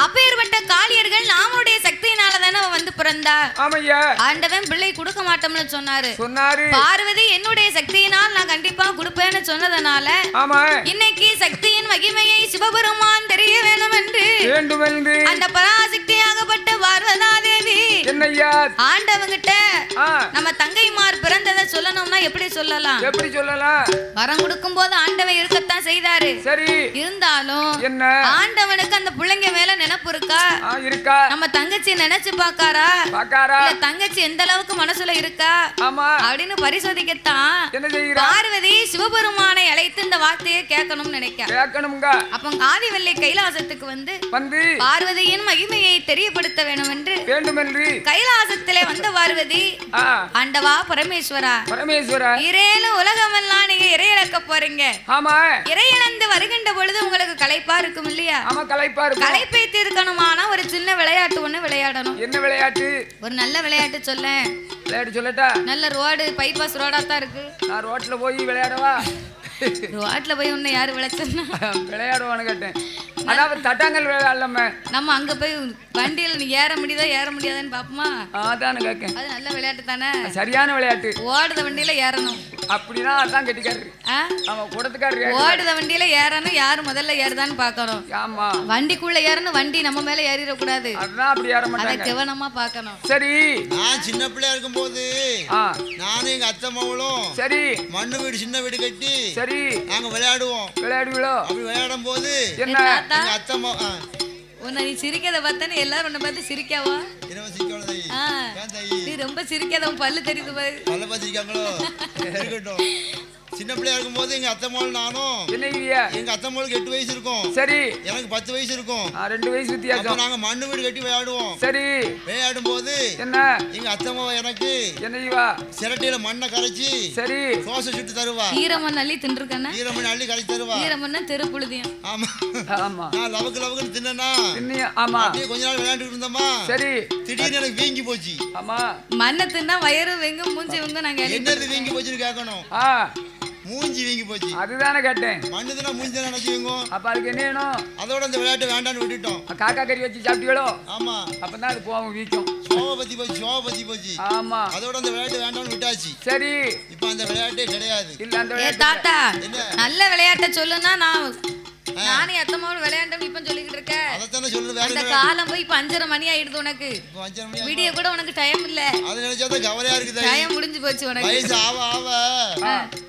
அப்பேற்பட்ட காளியர்கள் நாமனுடைய சக்தியினாலதானே வந்து பிறந்தா. ஆண்டவன் பிள்ளை கொடுக்க மாட்டோம்னு சொன்னாரு. பார்வதி என்னுடைய சக்தியினால் நான் கண்டிப்பா கொடுப்பேன்னு சொன்னதனால இன்னைக்கு சக்தியின் மகிமையை சிவபெருமான் தெரிய வேண்டும் என்று அந்த பராசக்தியாகப்பட்ட பார்வதா தேவி ஆண்டவங்கிட்ட நம்ம தங்கைமார் பிறந்ததை சொல்லணும்னா எப்படி சொல்லலாம்? வரம் கொடுக்கும் போது ஆண்டவன் இருக்கத்தான் செய்தாரு. இருந்தாலும் ஆண்டவனுக்கு அந்த பிள்ளைங்க மேல நினைப்பு இருக்கா? நம்ம தங்கச்சி நினைச்சு பாக்காரா? தங்கச்சி எந்த அளவுக்கு மனசுல இருக்கா அப்படின்னு பரிசோதிக்கத்தான் பார்வதி சிவபெருமானை அழைத்து இந்த வார்த்தையை கேட்கணும்னு நினைக்க. அப்ப ஆதிவெள்ளி கைலாசத்துக்கு வந்து பார்வதியின் மகிமையை தெரியப்படுத்த வேண்டும் என்று கைலாசத்திலே வந்த பார்வதி ஆண்டவா பரமேஸ்வரா இரேலு உலகமெல்லாம் நீங்க இறையிழக்க போறீங்க. இறையிழந்து வருகின்ற பொழுது உங்களுக்கு களைப்பா இருக்கும் இல்லையா? களைப்பை தீர்க்கணுமானா ஒரு சின்ன விளையாட்டு ஒண்ணு விளையாடணும். என்ன விளையாட்டு? ஒரு நல்ல விளையாட்டு சொல்லட்டா? நல்ல ரோடு பைபாஸ் ரோடா தான் இருக்கு. நான் ரோட்ல போய் விளையாடவா? ரோட்ல போய் உன்னை யாரு விளைச்சா விளையாடுவான்னு கேட்டேன். அதாவது தட்டாங்கல் விளையாடலாம நம்ம அங்க போய் வண்டியில நீ ஏற முடியாதான்னு பாப்போமா? அதானு கேட்கேன். அது நல்ல விளையாட்டு தானே, சரியான விளையாட்டு. ஓடுத வண்டியில ஏறணும் அப்படின்னா அதான் கெட்டிக்காரு. ஆமா கூடத்துக்காரு. ஓடுத வண்டியில ஏறணும், யாரு முதல்ல ஏறுதான்னு பாக்கணும். ஆமா வண்டிக்குள்ள ஏறணும், வண்டி நம்ம மேல ஏறிட கூடாது. அதான் அப்படி ஏற மாட்டாங்க, அதை கவனமா பாக்கணும். சரி நான் சின்ன பிள்ளையா இருக்கும் போது நானும் எங்க அத்தை மாவளும் சரி மண்ணு வீடு சின்ன வீடு கட்டி சரி நாங்க விளையாடுவோம். விளையாடுவீங்களோ? அப்படி விளையாடும் போது என்ன எங்க அத்தை உன்னை நீ சிரிக்கத பார்த்தானே எல்லாரும் உன்னை பார்த்து சிரிக்காவா? நீ ரொம்ப சிரிக்காத, உன் பல்லு தெரியுது பாரு. பல்ல பார்த்து சிரிக்காங்களோ? இருக்கட்டும். சின்ன பிள்ளையா இருக்கும் போது எங்க அத்தை மகள் நானும் எங்க அத்தை மகளுக்கு 8 வயசு இருக்கும். சரி எனக்கு 10 வயசு இருக்கும். 2 வயசு வித்தியாசம். நாங்க மண்ணு வீடு கட்டி விளையாடுவோம். சரி விளையாடும் போது என்ன எங்க அத்தை மகள் எனக்கு என்ன சிரட்டையில மண்ணை கரைச்சி சரி தோசை சுட்டு தருவா. ஈரமண் அள்ளி தின்றுக்கண்ணா, ஈரமண் அள்ளி கரைச்சி தருவா. ஈரமண்ணா தெருப்புழுதியும். ஆமா ஆமா நான் லவக்குன்னு தின்னா. ஆமா கொஞ்ச நாள் விளையாண்டுட்டு இருந்தோமா, சரி திடீர்னு எனக்கு வீங்கி போச்சு. ஆமா மண்ணை தின்னா வயிறு வெங்கும் மூஞ்சி வெங்கும். நாங்க என்னது வீங்கி போச்சுன்னு கேட்கணும். மூஞ்சி வீங்கி போச்சு. அதுதானே கேட்டேன். மண்ணு தானே மூஞ்சி தானே நினைச்சுவீங்க. அப்ப அதுக்கு என்ன வேணும்? அதோட அந்த விளையாட்டு வேண்டான்னு விட்டுட்டோம். காக்கா கறி வச்சு சாப்பிட்டீங்களோ? ஆமா. அப்பதான் அது போகும் வீக்கம். சோபத்தி போச்சு. ஆமா. அதோட அந்த விளையாட்டு வேண்டான்னு விட்டாச்சு. சரி இப்ப அந்த விளையாட்டே கிடையாது. இல்ல அந்த விளையாட்டு. தாத்தா நல்ல விளையாட்ட சொல்லுன்னா நானே அத்தமாவோட விளையாண்டோம் இப்ப சொல்லிக்கிட்டு இருக்க. அதத்தானே சொல்லு. வேற அந்த காலம் போய் இப்ப 5:30 மணி ஆயிடுது உனக்கு. விடிய கூட உனக்கு டைம் இல்ல. அது நினைச்சாதான் கவலையா இருக்குது. டைம் முடிஞ்சு போச்சு உனக்கு. வயசு ஆவ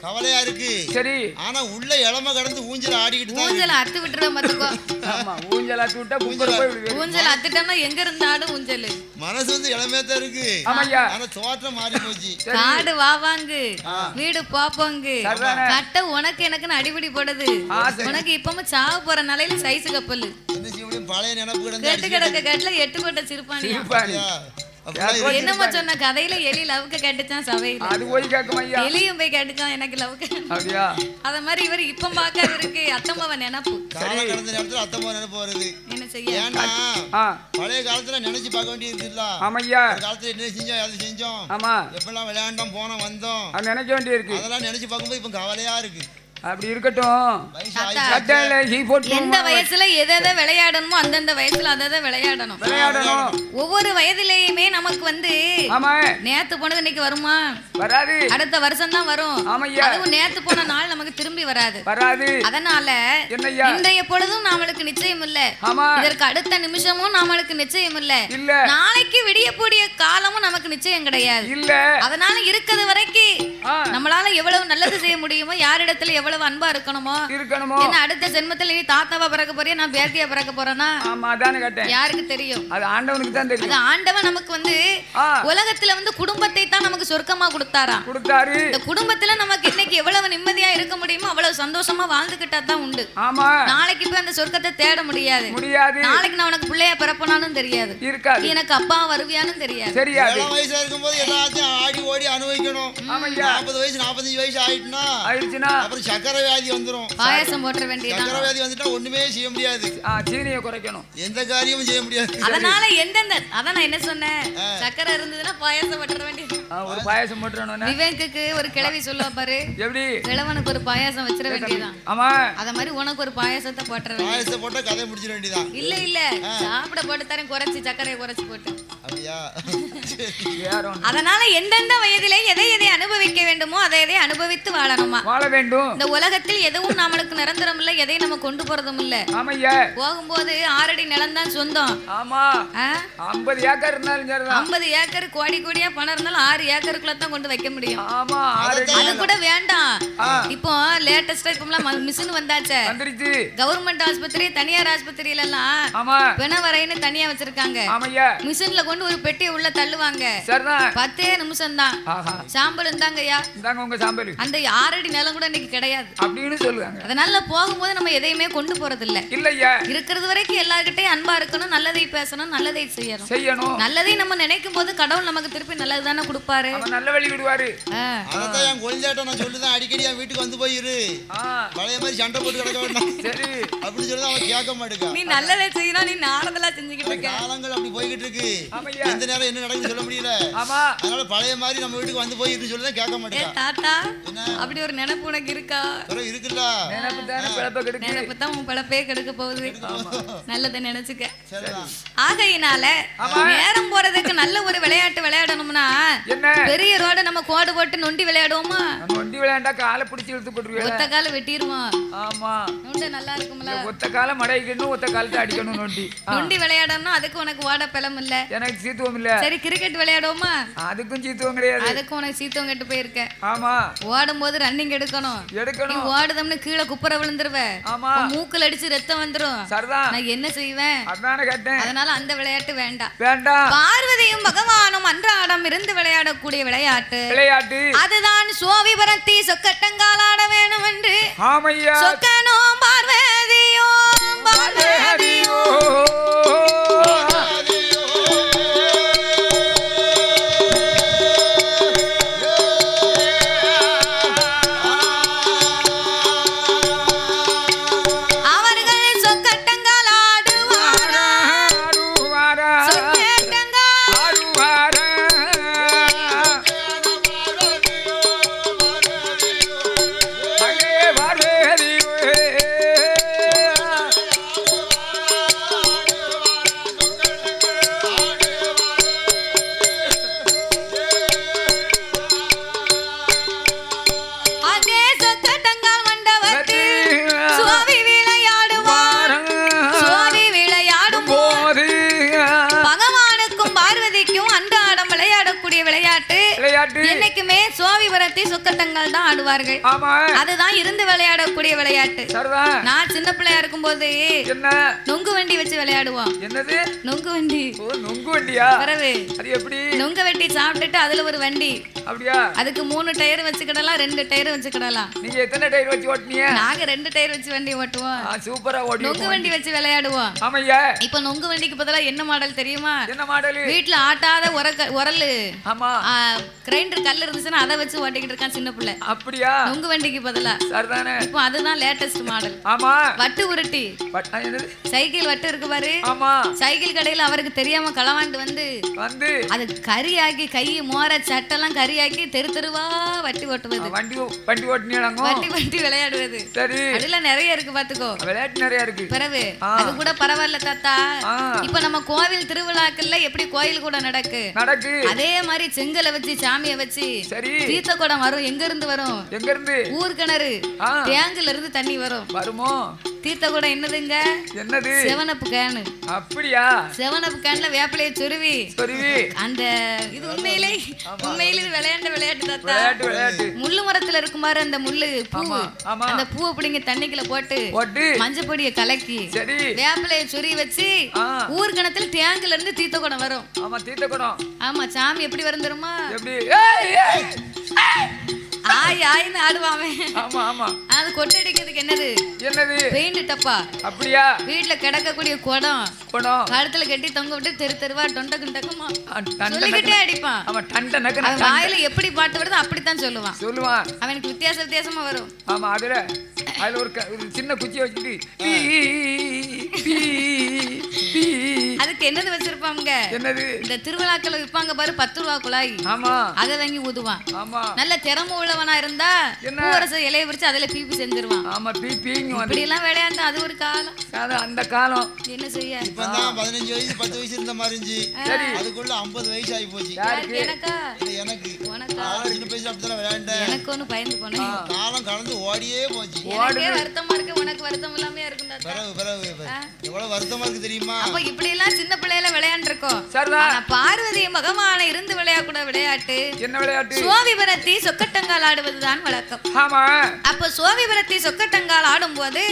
கவலையா இருக்கு. சரி ஆனா உள்ள இளம கடந்து ஊஞ்சல் ஆடிக்கிட்டு தான். ஊஞ்சல் அத்து விட்டுற மத்துக்கோ. ஆமா ஊஞ்சல் அத்து விட்டா கும்பல் போய் விடுவே. ஊஞ்சல் அத்துட்டோம்னா எங்க இருந்தாலும் ஊஞ்சல். மனசு வந்து இளமையா தான் இருக்கு. ஆமாய்யா. ஆனா தோற்றம் மாறி போச்சு. காடு வாவாங்கு வீடு பாப்பாங்கு கட்ட உனக்கு எனக்குன்னு அடிபடி போடுது. உனக்கு இப்பவும் சாவு போற நிலையில சைஸ் கப்பல். பழைய நினைப்பு கெட்டு கிடக்க கட்டுல 8 போட்ட சிறுபானியா. என்னமா சொன்ன கதையில எலி லவ்க்கு கேட்டுச்சான் சபையில. அது போய் கேட்கும் ஐயா. எலியும் போய் கேட்டுச்சான் எனக்கு லவ்க்கு. அப்படியா? அத மாதிரி இவர் இப்ப பாக்க இவருக்கு அத்தம்மாவ நினைப்பு. கால கடந்த நேரத்துல அத்தம்மாவ நினைப்பு வருது. என்ன செய்ய? ஏன்னா பழைய காலத்துல நினைச்சு பார்க்க வேண்டியது இல்ல. ஆமாய்யா. காலத்துல என்ன செஞ்சோம் அது செஞ்சோம். ஆமா. எப்பெல்லாம் விளையாண்டோம் போனோம் வந்தோம். அது நினைக்க வேண்டியிருக்கு. அதெல்லாம் நினைச்சு பார்க்கும்போது இப்ப கவலையா இருக்கு. அப்படி இருக்கட்டும். எந்த வயசுல எதை விளையாடணுமோ அந்தந்த வயசுல அதை விளையாடணும். ஒவ்வொரு வயதிலேயுமே நமக்கு வந்து நேத்து போனது இன்னைக்கு வருமா? வராது. அடுத்த வருஷம் தான் வரும். அதுவும் நேத்து போன நாள் நமக்கு திரும்பி வராது. அதனால இன்றைய பொழுதும் நம்மளுக்கு நிச்சயம் இல்ல, இதற்கு அடுத்த நிமிஷமும் நம்மளுக்கு நிச்சயம் இல்ல, நாளைக்கு விடியக்கூடிய காலமும் நமக்கு நிச்சயம் கிடையாது. அதனால இருக்கிறது வரைக்கும் நம்மளால எவ்வளவு நல்லது செய்ய முடியுமோ, யாரிடத்துல எவ்வளவு அன்பா இருக்கணுமோ. என்ன அடுத்த ஜென்மத்துல நீ தாத்தாவா பிறக்க போறியா, நான் பேத்தியா பிறக்க போறேன்னா யாருக்கு தெரியும்? அது ஆண்டவனுக்கு தான் தெரியும். அது ஆண்டவன் நமக்கு வந்து உலகத்துல வந்து குடும்பத்தை தான் நமக்கு சொர்க்கமா கொடுத்தாராம். இந்த குடும்பத்துல நமக்கு இன்னைக்கு எவ்வளவு நிம்மதியா இருக்க முடியுமோ அவ்வளவு சந்தோஷமா வாழ்ந்துகிட்டா தான் உண்டு. நாளைக்கு போய் அந்த சொர்க்கத்தை தேட முடியாது. நாளைக்கு நான் உனக்கு பிள்ளையா பிறப்பனானும் தெரியாது, எனக்கு அப்பா வருவியானு தெரியாது. வயசா இருக்கும்போது எல்லாத்தையும் ஆடி ஓடி அனுபவிக்கணும். 40 வயசு 45 வயசு ஆயிடுச்சுன்னா அப்புறம் சக்கரை வியாதி வந்துரும். பாயாசம் போட்ற வேண்டியது. சக்கரை வியாதி வந்துட்டா ஒண்ணுமே செய்ய முடியாது. சீனியை குறைக்கணும், எந்த காரியமும் செய்ய முடியாது. அதனால அதான் நான் என்ன சொன்னேன், சக்கரை இருந்ததுன்னா பாயாசம் போட்ற வேண்டியது. ஒரு பாயாசம் போட்றணும். விவேக்குக்கு ஒரு கிழவி சொல்லுவா பாரு, எப்படி கிழவனுக்கு ஒரு பாயாசம் வச்சிர வேண்டியதான். ஆமா அத மாதிரி உனக்கு ஒரு பாயாசத்தை போட்ற வேண்டியது. பாயாசம் போட்டா கதை முடிச்சிர வேண்டியதான். இல்ல சாப்பிட போட்டு தரேன், குறைச்சி சக்கரையை குறைச்சி போட்டு. அப்படியா? அதனால எந்தெந்த வயதிலே எதை அனுபவிக்க வேண்டுமோ அதை அனுபவித்து வாழணுமா, வாழ வேண்டும். இந்த உலகத்தில் எதுவும் நம்மளுக்கு நிரந்தரம் இல்ல, எதையும் நம்ம கொண்டு போறதும் இல்ல. போகும்போது 6 அடி நிலம் தான் சொந்தம். 50 ஏக்கர் இருந்தாலும் 50 ஏக்கர் கோடி கோடியா பணம் இருந்தாலும் 6 ஏக்கருக்குள்ள தான் கொண்டு வைக்க முடியும். அது கூட வேண்டாம். இப்போ லேட்டஸ்டா இப்ப மிஷின் வந்தாச்சே, கவர்மெண்ட் ஆஸ்பத்திரி தனியார் ஆஸ்பத்திரியில எல்லாம் பிணவரைன்னு தனியா வச்சிருக்காங்க. மிஷின்ல கொண்டு ஒரு பெட்டியை உள்ள தள்ளுவாங்க. 10 நிமிஷம் தான். சாம்பல் இருந்தாங்கய்யா, அந்த 6 அடி நிலம் கூட இன்னைக்கு கிடையாது அப்படின்னு சொல்லுவாங்க. அதனால போகும்போது நம்ம எதையுமே கொண்டு போறது இல்ல. இருக்கிறது வரைக்கும் எல்லார்கிட்டையும் அன்பா இருக்கணும், நல்லதை பேசணும், நல்லதை செய்யணும். நல்லதை நம்ம நினைக்கும் போது கடவுள் நமக்கு திருப்பி நல்லது தானே கொடுப்பாரு, நல்ல வழி விடுவாரு. அதான் என் கொள்ளையாட்ட நான் சொல்லுதான், அடிக்கடி என் வீட்டுக்கு வந்து போயிரு, பழைய மாதிரி சண்டை போட்டு கிடக்க வேண்டாம் அப்படி சொல்லி அவன் கேட்க மாட்டேங்க. நீ நல்லதை செய்யணும், நீ நாளதெல்லாம் செஞ்சுக்கிட்டு இருக்க. காலங்கள் அப்படி போய்கிட்டு இருக்கு. எந்த நேரம் என்ன நடக்குன்னு சொல்ல முடியல. ஆமா. அதனால பழைய மாதிரி நம்ம வீட்டுக்கு வந்து போய் இருந்து சொல்லுதான் கேட்க மாட்டேன். தாத்தா அப்படி ஒரு நினைப்பு உனக்கு இருக்கா? இருக்குல்ல. நினைப்பு தானே பிழப்ப கெடுக்கு. நினைப்பு தான் உன் பிழப்பே கெடுக்க போகுது. நல்லதை நினைச்சுக்க. ஆகையினால நேரம் போறதுக்கு நல்ல ஒரு விளையாட்டு விளையாடணும்னா பெரிய ரோட நம்ம கோடு போட்டு நொண்டி விளையாடுவோமா? நொண்டி விளையாண்டா காலை பிடிச்சி இழுத்து போட்டுருவீங்க. ஒத்த கால வெட்டிடுவோம். ஆமா. நொண்டி நல்லா இருக்கும்ல. ஒத்த கால மடைக்கணும், ஒத்த காலத்தை அடிக்கணும். நொண்டி நொண்டி விளையாடணும். அதுக்கு உனக்கு ஓட பலம் இல்ல. எனக்கு சீத்துவம் இல்ல. சரி கிரிக்கெட் விளையாடுவோமா? அதுக்கும் சீத்துவம் கிடையாது. அதுக்கு உனக்கு சீத்துவம் கெட்டு போயிருக்க. ஆமா. ஓடும் போது ரன்னிங் எடுக்கணும். நீ ஓடுதம்னு கீழே குப்புற விழுந்துருவ. ஆமா. மூக்குல அடிச்சு ரத்தம் வந்துரும். சரிதான். நான் என்ன செய்வேன்? அதானே கேட்டேன். அதனால அந்த விளையாட்டு வேண்டாம். வேண்டாம். பார்வதியும் பகவானும் அன்றாடம் இருந்து விளையாடக்கூடிய விளையாட்டு அதுதான் சோவிபரத்தி சொக்கட்டங்காலாட வேணும் என்று. ஆமையா. சொக்கனும் பார்வதியும் பார்வதியும் என்னைக்குமே சோவிபரத்தி சொக்கட்டங்கள் தான் ஆடுவார்கள். அதுதான் இருந்து விளையாடக்கூடிய விளையாட்டு. நான் சின்ன பிள்ளையா இருக்கும் போது நொங்கு வண்டி வச்சு விளையாடுவோம். என்னது நொங்கு வண்டி? நொங்கு வண்டியா? பரவு. அது எப்படி? நொங்கு வெட்டி சாப்பிட்டுட்டு அதுல ஒரு வண்டி. அப்படியா? அதுக்கு 3 டயர் வச்சுக்கிடலாம், 2 டயர் வச்சுக்கிடலாம். நீங்க எத்தனை டயர் வச்சு ஓட்டுனீங்க? நாங்க 2 டயர் வச்சு வண்டி ஓட்டுவோம். சூப்பரா ஓட்டுவோம். நொங்கு வண்டி வச்சு விளையாடுவோம். ஆமையா. இப்ப நொங்கு வண்டிக்கு பதிலா என்ன மாடல் தெரியுமா? என்ன மாடல்? வீட்ல ஆட்டாத உரல். ஆமா. கிரைண்டர் கல் இருந்துச்சுன்னா அதை வச்சு ஓட்டிக்கிட்டு இருக்கான் சின்ன பிள்ளை. அப்படியா? நொங்கு வண்டிக்கு பதிலா. சரிதானே. இப்போ அதுதான் லேட்டஸ்ட் மாடல். ஆமா. வட்டு உருட்டி. சைக்கிள் வட்டு இருக்கு பாரு. ஆமா. சைக்கிள் கடையில அவருக்கு தெரியாம களவாண்டு வந்து அது கரியாக்கி கை மோர சட்டெல்லாம் கரியாக்கி தெரு தெருவா வட்டி ஓட்டுவது. வண்டி ஓட்டுனீங்க? வட்டி விளையாடுவது. சரி. அதுல நிறைய இருக்கு பாத்துக்கோ. விளையாட்டு நிறைய இருக்கு. பிறகு அது கூட பரவாயில்ல தாத்தா. இப்ப நம்ம கோவில் திருவிழாக்கள்ல எப்படி கோயில் கூட நடக்கு அதே மாதிரி செங்கலை வச்சு சாமியை வச்சு தீர்த்த குடம் வரும். எங்க இருந்து வரும்? எங்க இருந்து? ஊர் கிணறு டேங்குல இருந்து தண்ணி வரும். வருமோ? தீர்த்த குடம் என்னதுங்க? என்னது? செவனப்பு கேனு. அப்படியா? செவனப்பு கேன்ல வேப்பிலையை சொருவி அந்த இது உண்மையிலே விளையாண்ட விளையாட்டு தாத்தா. முள்ளு மரத்துல இருக்கும் பாரு அந்த முள்ளு பூ. அந்த பூவை பிடிங்க தண்ணிக்குள்ள போட்டு மஞ்சப்பொடியை கலக்கி வேப்பிலையை சொருவி வச்சு ஊர் கிணத்துல டேங்குல இருந்து தீர்த்த குடம் வரும். ஆமா. தீர்த்த குடம். ஆமா. சாமி எப்படி வரும் தெரியுமா? எப்படி? ஆய் ஆயின்னு ஆடுவாமே. ஆமா ஆமா. அது கொட்டடிக்கிறதுக்கு என்னது? பெயிண்ட் டப்பா. அப்படியா? வீட்ல கிடக்கக்கூடிய குடம் கழுத்துல கட்டி தொங்க விட்டு தெரு தெருவா டொண்டக்கு டக்குமா சொல்லிக்கிட்டே அடிப்பான். அவன் வாயில எப்படி பாட்டு வருதோ அப்படித்தான் சொல்லுவான். அவனுக்கு வித்தியாசமா வரும். ஆமா. அதுல ஒரு சின்ன குச்சியை வச்சுட்டு அதுக்கு என்னது வச்சிருப்பாங்க? என்னது? இந்த திருவிழாக்கள் விற்பாங்க பாரு 10 ரூபா குழாய். ஆமா. அதை வாங்கி ஊதுவான். நல்ல திறமை உள்ளவனா இருந்தா பூவரச இலைய விரிச்சு அதுல பீப்பி செஞ்சிருவான். ஆமா. பீப்பிங் இப்படி எல்லாம் விளையாண்டு அது ஒரு காலம். அந்த காலம் என்ன செய்ய? இப்பதான் 15 வயசு 10 வயசு இருந்த மாதிரி இருந்துச்சு. அதுக்குள்ள 50 வயசு ஆகி போச்சு. எனக்கா? எனக்கு. உனக்கா? சின்ன வயசுல அப்படிதான் விளையாண்டேன். எனக்கு ஒண்ணு பயந்து போனேன். காலம் கடந்து ஓடியே போச்சு. எனக்கே வருத்தமா இருக்கு. உனக்கு வருத்தம் இல்லாம இருக்கும். எவ்வளவு வருத்தமா இருக்கு தெரியுமா? அப்ப இப்படி எல்லாம் சின்ன பிள்ளையில விளையாண்டு இருக்கோம். பார்வதி பகவான இருந்து விளையாடக்கூட விளையாட்டு என்ன விளையாட்டு? சோவிபரத்தி சொக்கட்டங்கால் ஆடுவதுதான் வழக்கம். ஆமா. அப்ப சோவிபரத்தி சொக்கட்டங்கால் ஆடும் போது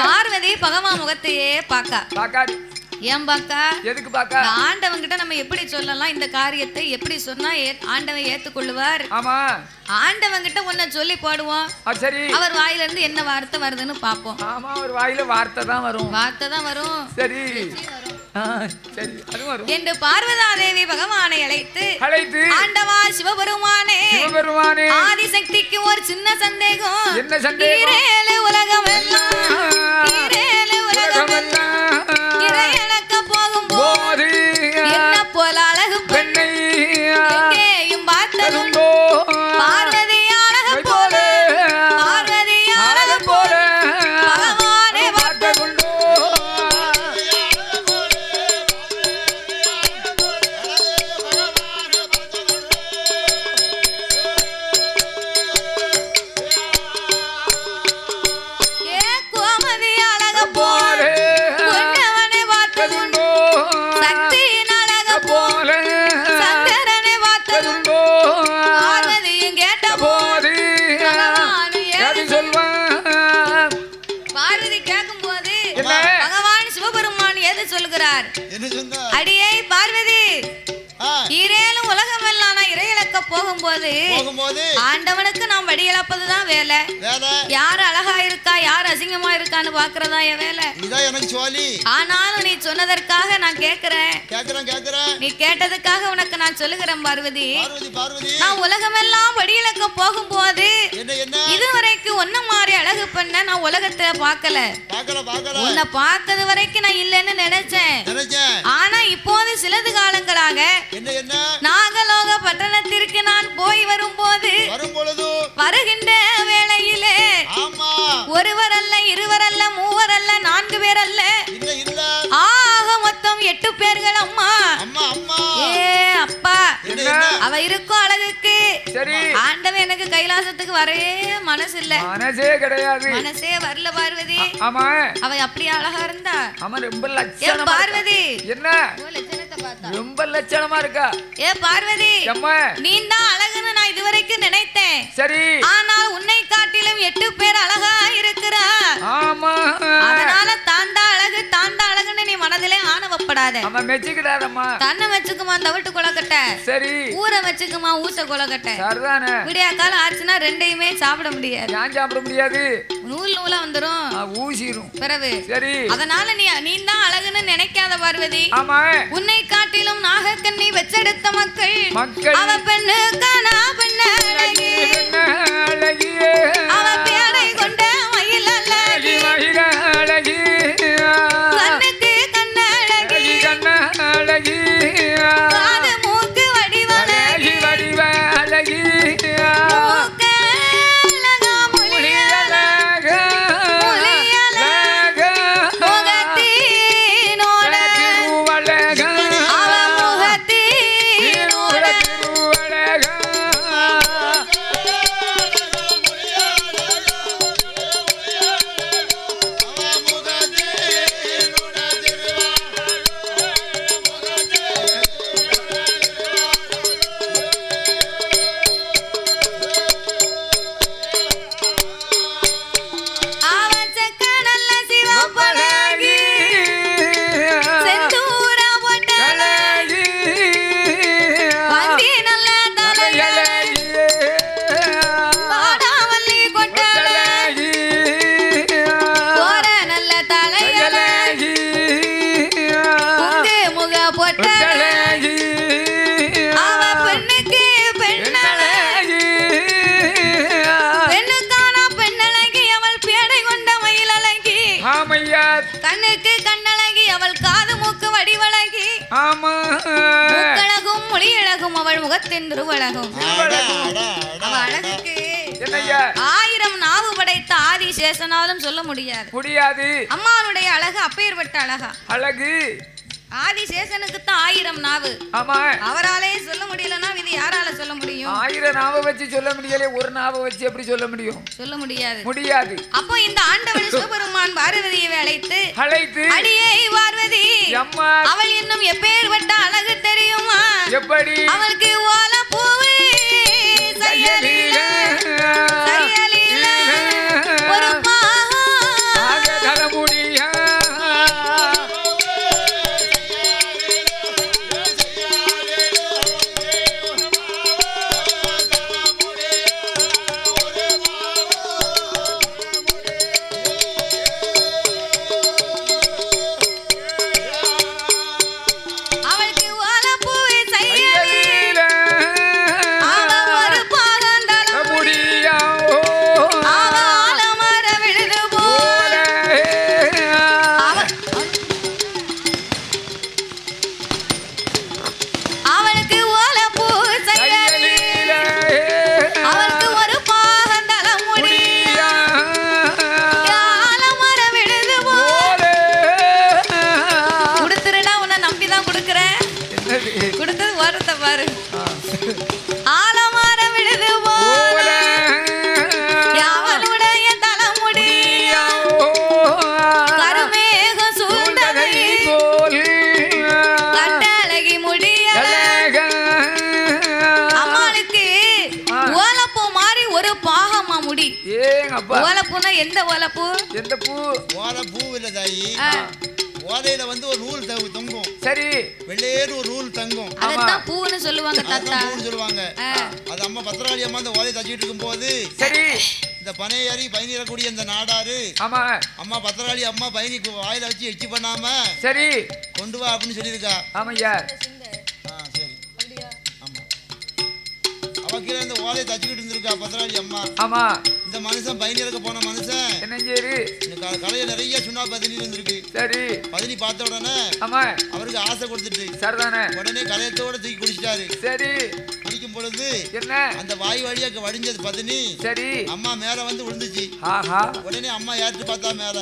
பார்வதி பகவான் முகத்தையே பாக்காது. ஏன் பாக்கா? எதுக்கு பாக்கா? ஆண்டவன் கிட்ட நம்ம எப்படி சொல்லலாம் இந்த காரியத்தை? எப்படி சொன்னா ஆண்டவன் ஏத்துக்கொள்ளுவார்? ஆமா. ஆண்டவன் கிட்ட ஒன்ன சொல்லி போடுவோம். சரி. அவர் வாயில இருந்து என்ன வார்த்தை வருதுன்னு பாப்போம். ஆமா. அவர் வாயில வார்த்தை தான் வரும். சரி. சரி. அது வரும். என்று பார்வதா தேவி பகவானை அழைத்து ஆண்டவா சிவபெருமானே ஆதிசக்திக்கு ஒரு சின்ன சந்தேகம். என்ன சந்தேகம்? ஈரேழு உலகம் எல்லாம் இறையணக்க போகும்போது என்ன போல அழகு சொல்லுகிறார். என்ன சொன்னா? அடியே பார்வதி, ஈரேலும் உலகம் எல்லாம் நான் இறை இழக்க போகும்போது ஆண்டவனுக்கு நாம் வடி இழப்பதுதான் வேலை. யாரு அழகா இருக்கா யாரு அசிங்கமா இருக்கான்னு பாக்குறதா என் வேலை. ஆனாலும் நீ சொன்னதற்காக நான் கேக்குறேன். நீ கேட்டதுக்காக உனக்கு நான் சொல்லுகிறேன் பார்வதி. நான் உலகம் எல்லாம் வடி இழக்க போகும்போது இதுவரைக்கும் ஒன்ன மாதிரி அழகு பண்ண நான் உலகத்துல பாக்கல. உன்னை பார்த்தது வரைக்கும் நான் இல்லைன்னு நினைச்சேன். ஆனா இப்போது சிலது காலங்களாக நாகலோக பட்டணத்திற்கு நான் போய் வரும்போது வருகின்ற வேளையிலே ஒருவர் அல்ல இருவர் அல்ல மூவர் அல்ல 4 பேர் அல்ல ஆக மொத்தம் 8 பேர்கள். அம்மா ஏ அப்பா அவ இருக்கும் அழகுக்கு ஆண்டவன் எனக்கு கைலாசத்துக்கு வரவே மனசு இல்ல. மனசே கிடையாது. மனசே வரல பார்வதி. ஆமா அவ அப்படியே அழகா இருந்தா. ஆமா ரொம்ப லட்சணமா பார்வதி. என்ன ரொம்ப லட்சணமா இருக்கா? ஏ பார்வதி, அம்மா நீ தான் அழகுன்னு நான் இதுவரைக்கும் நினைத்தேன். சரி, ஆனால் உன்னை காட்டிலும் 8 பேர் அழகா இருக்கிறா. ஆமா, அதனால தாண்டா அழகுன்னு நீ மனதிலே ஆணவப்படாத. அம்மா மெச்சிக்கிடாதம்மா. தன்னை வச்சுக்குமா தவிட்டு கொலக்கட்ட. சரி, ஊரை வச்சுக்குமா ஊச கொலக்கட்ட. சரிதானே. விடியா காலம் ஆச்சுன்னா ரெண்டையுமே சாப்பிட முடியாது. ஏன் சாப்பிட முடியாது? நூலா வந்துரும், ஊசிரும் பிறகு. சரி, அதனால நீ தான் அழகுன்னு நினைக்காத பார்வதி. ஆமா, உன்னை காட்டிலும் நாகக்கண்ணி வச்செடுத்த மக்கள் அவ பெண்ணு காணா பெண்ண அழகி, அவ பேரை கொண்ட மயில் அழகி, கண்ணுக்கு கண்ணழகி, காது மூக்கு வடிவழகி, கண்ணுக்கு கண்ணழகி அவள் காது மூக்கு வடிவழகி, மூக்கழகும் மொழியழகும் அவள் முகத்தின் திருவழகும். அவ அழகுக்கு 1000 நாவு படைத்த ஆதிசேஷனாலும் சொல்ல முடியாது. அம்மானுடைய அழகு அப்பேற்பட்ட அழகு. ஆதிசேஷனுக்கு தான் 1000 நாவு. ஆமா, அவராலே சொல்ல முடியலன்னா இது யாரால சொல்ல முடியும்? 1000 நாவை வச்சு சொல்ல முடியல, ஒரு நாவை வச்சு எப்படி சொல்ல முடியும்? சொல்ல முடியாது. அப்போ இந்த ஆண்டவன் சிவபெருமான் பார்வதியை அழைத்து அடியே பார்வதி, அவள் இன்னும் எப்பேற்பட்ட அழகு தெரியுமா? எப்படி? அவளுக்கு ஓல பூவு செயலில ஒரு ஏங்க அப்பா ஓலப்பூனா எந்த ஓலப்பூ? எந்த பூ? ஓலப்பூ இல்ல தாயி, ஓலையில வந்து ஒரு நூல் தொங்கும். சரி. வெள்ளேறு ஒரு நூல் தங்கும். அதான் பூன்னு சொல்லுவாங்க தாத்தா. பூன்னு சொல்லுவாங்க. அது அம்மா பத்திரகாளி அம்மா அந்த ஓலையை தச்சிட்டு இருக்கும்போது சரி இந்த பனையேறி பயணிரக்கூடிய இந்த நாடாரு ஆமா அம்மா பத்திரகாளி அம்மா பயணிக்கு வாயில வச்சு எச்சி பண்ணாம சரி கொண்டு வா அப்படின்னு சொல்லியிருக்கா. ஆமையா. சரி ஆமா அவக்கில இந்த ஓலையை தச்சுக்கிட்டு இருந்திருக்கா பத்திரகாளி அம்மா. ஆமா இந்த மனுஷன் பயணிறக்க போன மனுஷன் என்ன சரி கலைய நிறைய சுண்ணா பதினி இருந்திருக்கு. சரி பதினி பார்த்த உடனே ஆமா அவருக்கு ஆசை கொடுத்துட்டு சரிதானே உடனே கலையத்தோட தூக்கி குடிச்சிட்டாரு. சரி குடிக்கும் பொழுது என்ன அந்த வாய் வழியா வடிஞ்சது பதினி சரி அம்மா மேல வந்து விழுந்துச்சு. உடனே அம்மா ஏற்று பார்த்தா மேல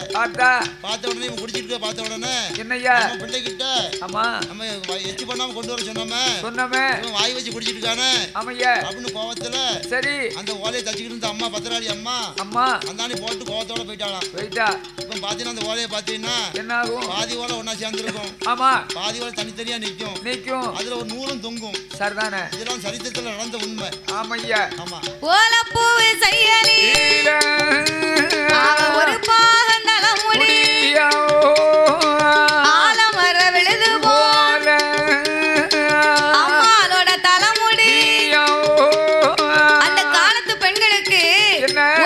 பார்த்த உடனே இவன் குடிச்சிட்டு பார்த்த உடனே என்னையா பிள்ளைகிட்ட ஆமா நம்ம எச்சு பண்ணாம கொண்டு வர சொன்னோமே வாய் வச்சு குடிச்சிட்டு இருக்கானே ஆமையா அப்படின்னு கோவத்துல சரி அந்த ஓலையை தச்சுக்கிட்டு இருந்த அம்மா பத்திரகாளி அம்மா அந்தானி போட்டு கோவத்தோட போயிட்டாளாம். இப்ப பாத்தீங்கன்னா அந்த ஓலையை பாத்தீங்கன்னா என்ன ஆகும் பாதி ஓலை ஒன்னா சேர்ந்துருக்கும். ஆமா பாதி ஓலை தனித்தனியா நிக்கும். அதுல ஒரு நூலும் தொங்கும். சரிதானே இதெல்லாம் சரித்திரத்துல நடந்த உண்மை. ஆமையா. ஆமா ஓலப்பூவே செய்யலீல ஒரு பாகந்தல முடியோ ஆலமர விழுது போல அம்மாளோட தலைமுடி அந்த காலத்து பெண்களுக்கு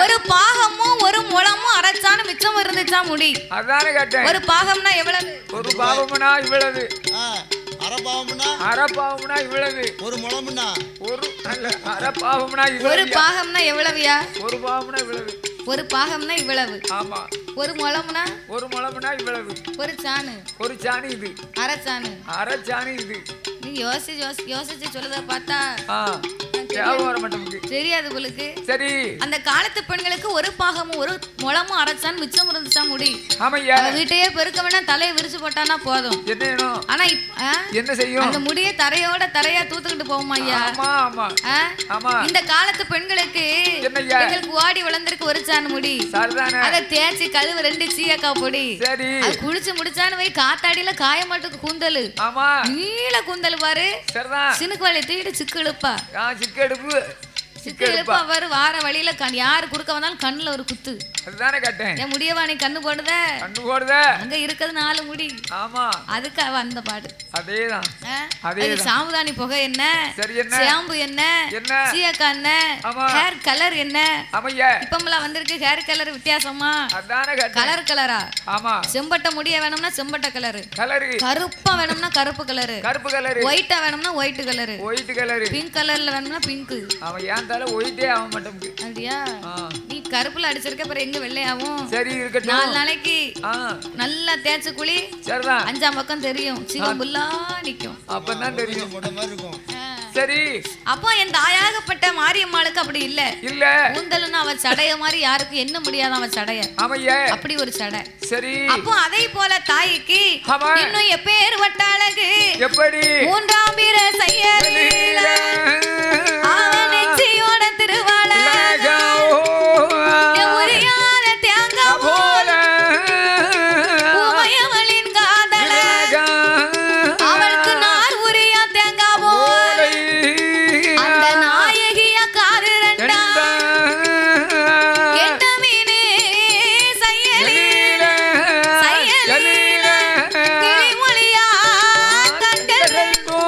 ஒரு பாகமும் ஒரு முழமும் அரைச்சான மிச்சம் இருந்துச்சா முடி. அதானே கேட்டேன். ஒரு பாகம்னா எவ்வளவு? ஒரு பாகம்னா இவ்வளவு. அரபாவம்னா இவ்வளவு. ஒரு முழம்னா ஒரு அரபாவம்னா இவ்வளவு. ஒரு பாகம்னா எவ்வளவுயா? ஒரு பாகம்னா இவ்வளவு. ஒரு பாகம்னா இவ்வளவு. ஆமா ஒரு முழம்னா இவ்வளவு. ஒரு சாணு இது அரைச்சாணு இது. நீ யோசிச்சு சொல்லத பார்த்தா தெரியாது உங்களுக்கு. சரி அந்த காலத்து பெண்களுக்கு ஒரு பாகமும் ஒரு முழமும் அரைச்சான் மிச்சம் இருந்துச்சா முடி. ஆமையா வீட்டையே பெருக்க வேணா தலையை விரிச்சு போட்டானா போதும். ஆனா என்ன செய்யும் அந்த முடிய தரையா தூத்துக்கிட்டு போகுமா ஐயா. இந்த காலத்து பெண்களுக்கு எங்களுக்கு ஓடி வளர்ந்திருக்கு ஒரு சான் முடி. அதை தேய்ச்சி கழுவு 2 சீயக்காய் பொடி குளிச்சு முடிச்சான்னு வை காத்தாடியில காய மாட்டுக்கு கூந்தலு நீல கூந்தல் பாரு சினுக்கு வழியை தூக்கிட்டு சிக்கு இழுப்பா சிக்கு இழுப்பா பாரு. வார வழியில யாரு குறுக்க வந்தாலும் கண்ணுல ஒரு குத்து. அதுதானே கேட்டேன். என் முடியவா நீ கண்ணு போடுத அங்க இருக்குது 4 முடி. ஆமா அதுக்கு அவ அந்த பாடு அதேதான். சாமுதானி புகை என்ன ஷாம்பு என்ன சீயக்கா என்ன ஹேர் கலர் என்ன இப்பமெல்லாம் வந்திருக்கு ஹேர் கலர் வித்தியாசமா கலரா. ஆமா செம்பட்ட முடிய வேணும்னா செம்பட்ட கலரு கருப்பா வேணும்னா கருப்பு கலரு ஒயிட்டா வேணும்னா ஒயிட் கலரு பிங்க் கலர்ல வேணும்னா பிங்க். அவன் ஏன் தலை ஒயிட்டே ஆக மாட்டோம். அப்படியா நீ கருப்புல அடிச்சிருக்க பிறகு எங்க வெள்ளையாவும். சரி இருக்கட்டும் 4 நாளைக்கு நல்லா தேய்ச்சு குளி. சரிதான் 5ஆம் பக்கம் தெரியும் சிவம்புல்லா நிக்கும். அப்பதான் தெரியும் இருக்கும். சரி அப்போ என் தாயாகப்பட்ட மாரியம்மாளுக்கு அப்படி இல்ல கூந்தல்னா அவ சடைய மாதிரி யாருக்கு என்ன முடியாது அவ சடைய அப்படி ஒரு சடை. சரி அப்போ அதை போல தாய்க்கு இன்னும் எப்பேர் வட்டாளகு எப்படி 3ஆம் பிற செய்யல அவன் நெச்சியோட திருவாள உரியாத தேங்கா போல உமையவளின் காதல அவளுக்கு நார் உரியா தேங்கா போல அந்த நாயகிய காது 2 என்ன மீனே செய்யலீல கிளிமொழியா கண்கள் 2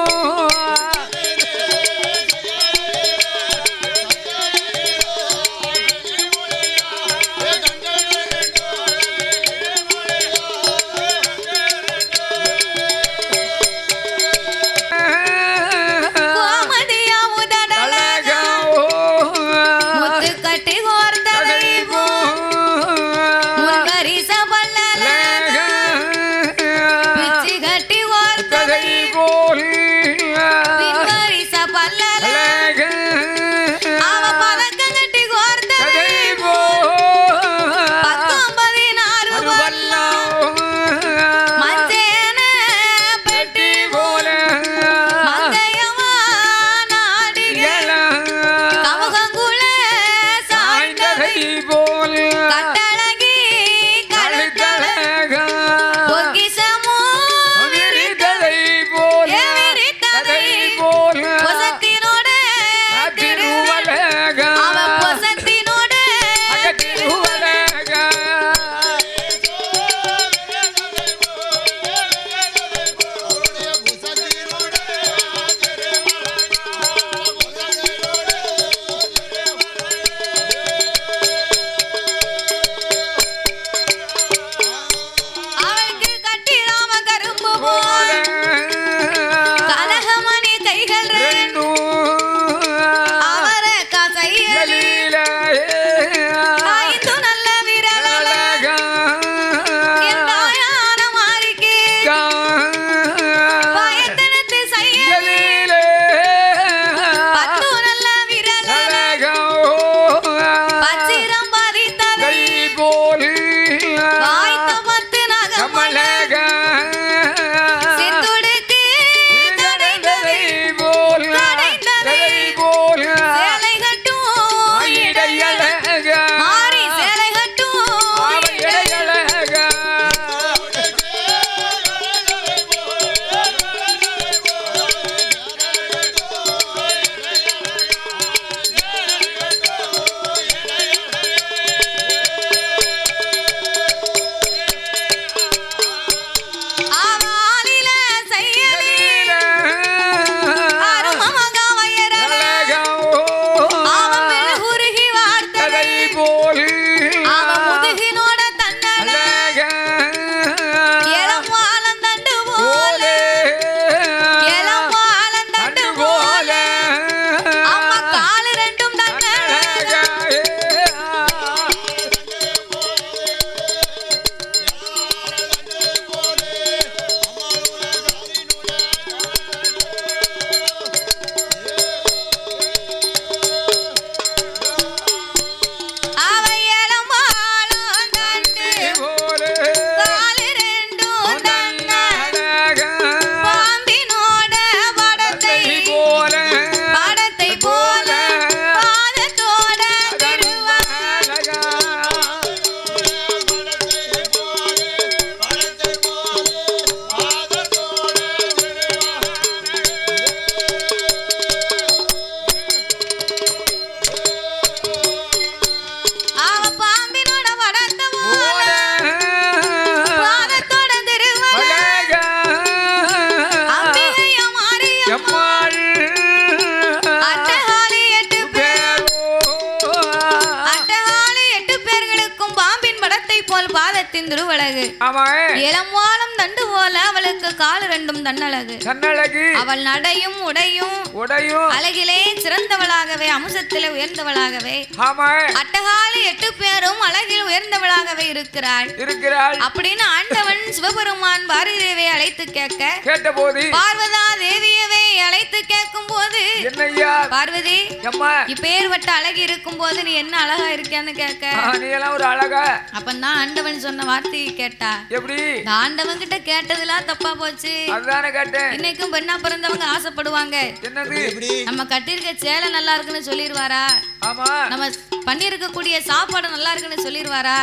பருவத்தின் திருவழகு ஆமா இளம்வானம் தண்டு போல அவளுக்கு கால் ரெண்டும் தன்னழகு தன்னழகு அவள் நடையும் உடையும் அழகிலே சிறந்தவளாகவே அம்சத்திலே உயர்ந்தவளாகவே ஆமா அட்டகாலி 8 பேரும் அழகில் உயர்ந்தவளாகவே இருக்கிறாள் அப்படின்னு ஆண்டவன் சிவபெருமான் பாரதி தேவியை அழைத்து கேட்டபோது பார்வதா தேவியவே அழைத்து கேட்கும் போது பார்வதி இப்பேர்வட்ட அழகி இருக்கும் போது நீ என்ன அழகா இருக்கான்னு கேட்க நீ எல்லாம் ஒரு அழகா அப்பதான் ஆண்டவன் சொன்ன வார்த்தையை கேட்டா எப்படி ஆண்டவன் கிட்ட கேட்டதெல்லாம் தப்பா போச்சு அதுதானே கேட்டேன் இன்னைக்கும் பெண்ணா பிறந்தவங்க ஆசைப்படுவாங்க என்னது நம்ம கட்டிருக்க சேலை நல்லா இருக்குன்னு சொல்லிடுவாரா ஆமா நம்ம பண்ணிருக்க கூடிய சாப்பாடு நல்லா இருக்குன்னு சொல்லிடுவாரா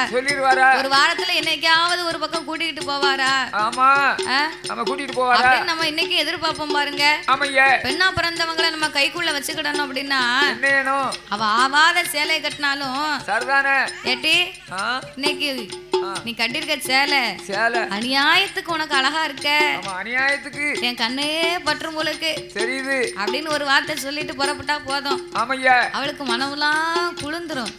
ஒரு வாரத்துல என்னைக்காவது ஒரு பக்கம் கூட்டிட்டு போவாரா ஆமா நம்ம கூட்டிட்டு போவாரா நம்ம இன்னைக்கு எதிர்பார்ப்போம் பாருங்க ஆமையா பெண்ணா பிறந்தவங்களை நம்ம கைக்குள்ள வச்சுக்கிடணும் அப்படின்னா என்ன வேணும் அவ ஆவாத சேலை கட்டினாலும் சரிதானே ஏட்டி இன்னைக்கு நீ கட்டிருக்க சேலை அநியாயத்துக்கு உனக்கு அழகா இருக்க அநியாயத்துக்கு என் கண்ணே பற்றும் போலுக்கு தெரியுது அப்படின்னு ஒரு வார்த்தை சொல்லிட்டு புறப்பட்டா போதும் ஆமையா அவளுக்கு மனமெல்லாம் குளிந்துரும்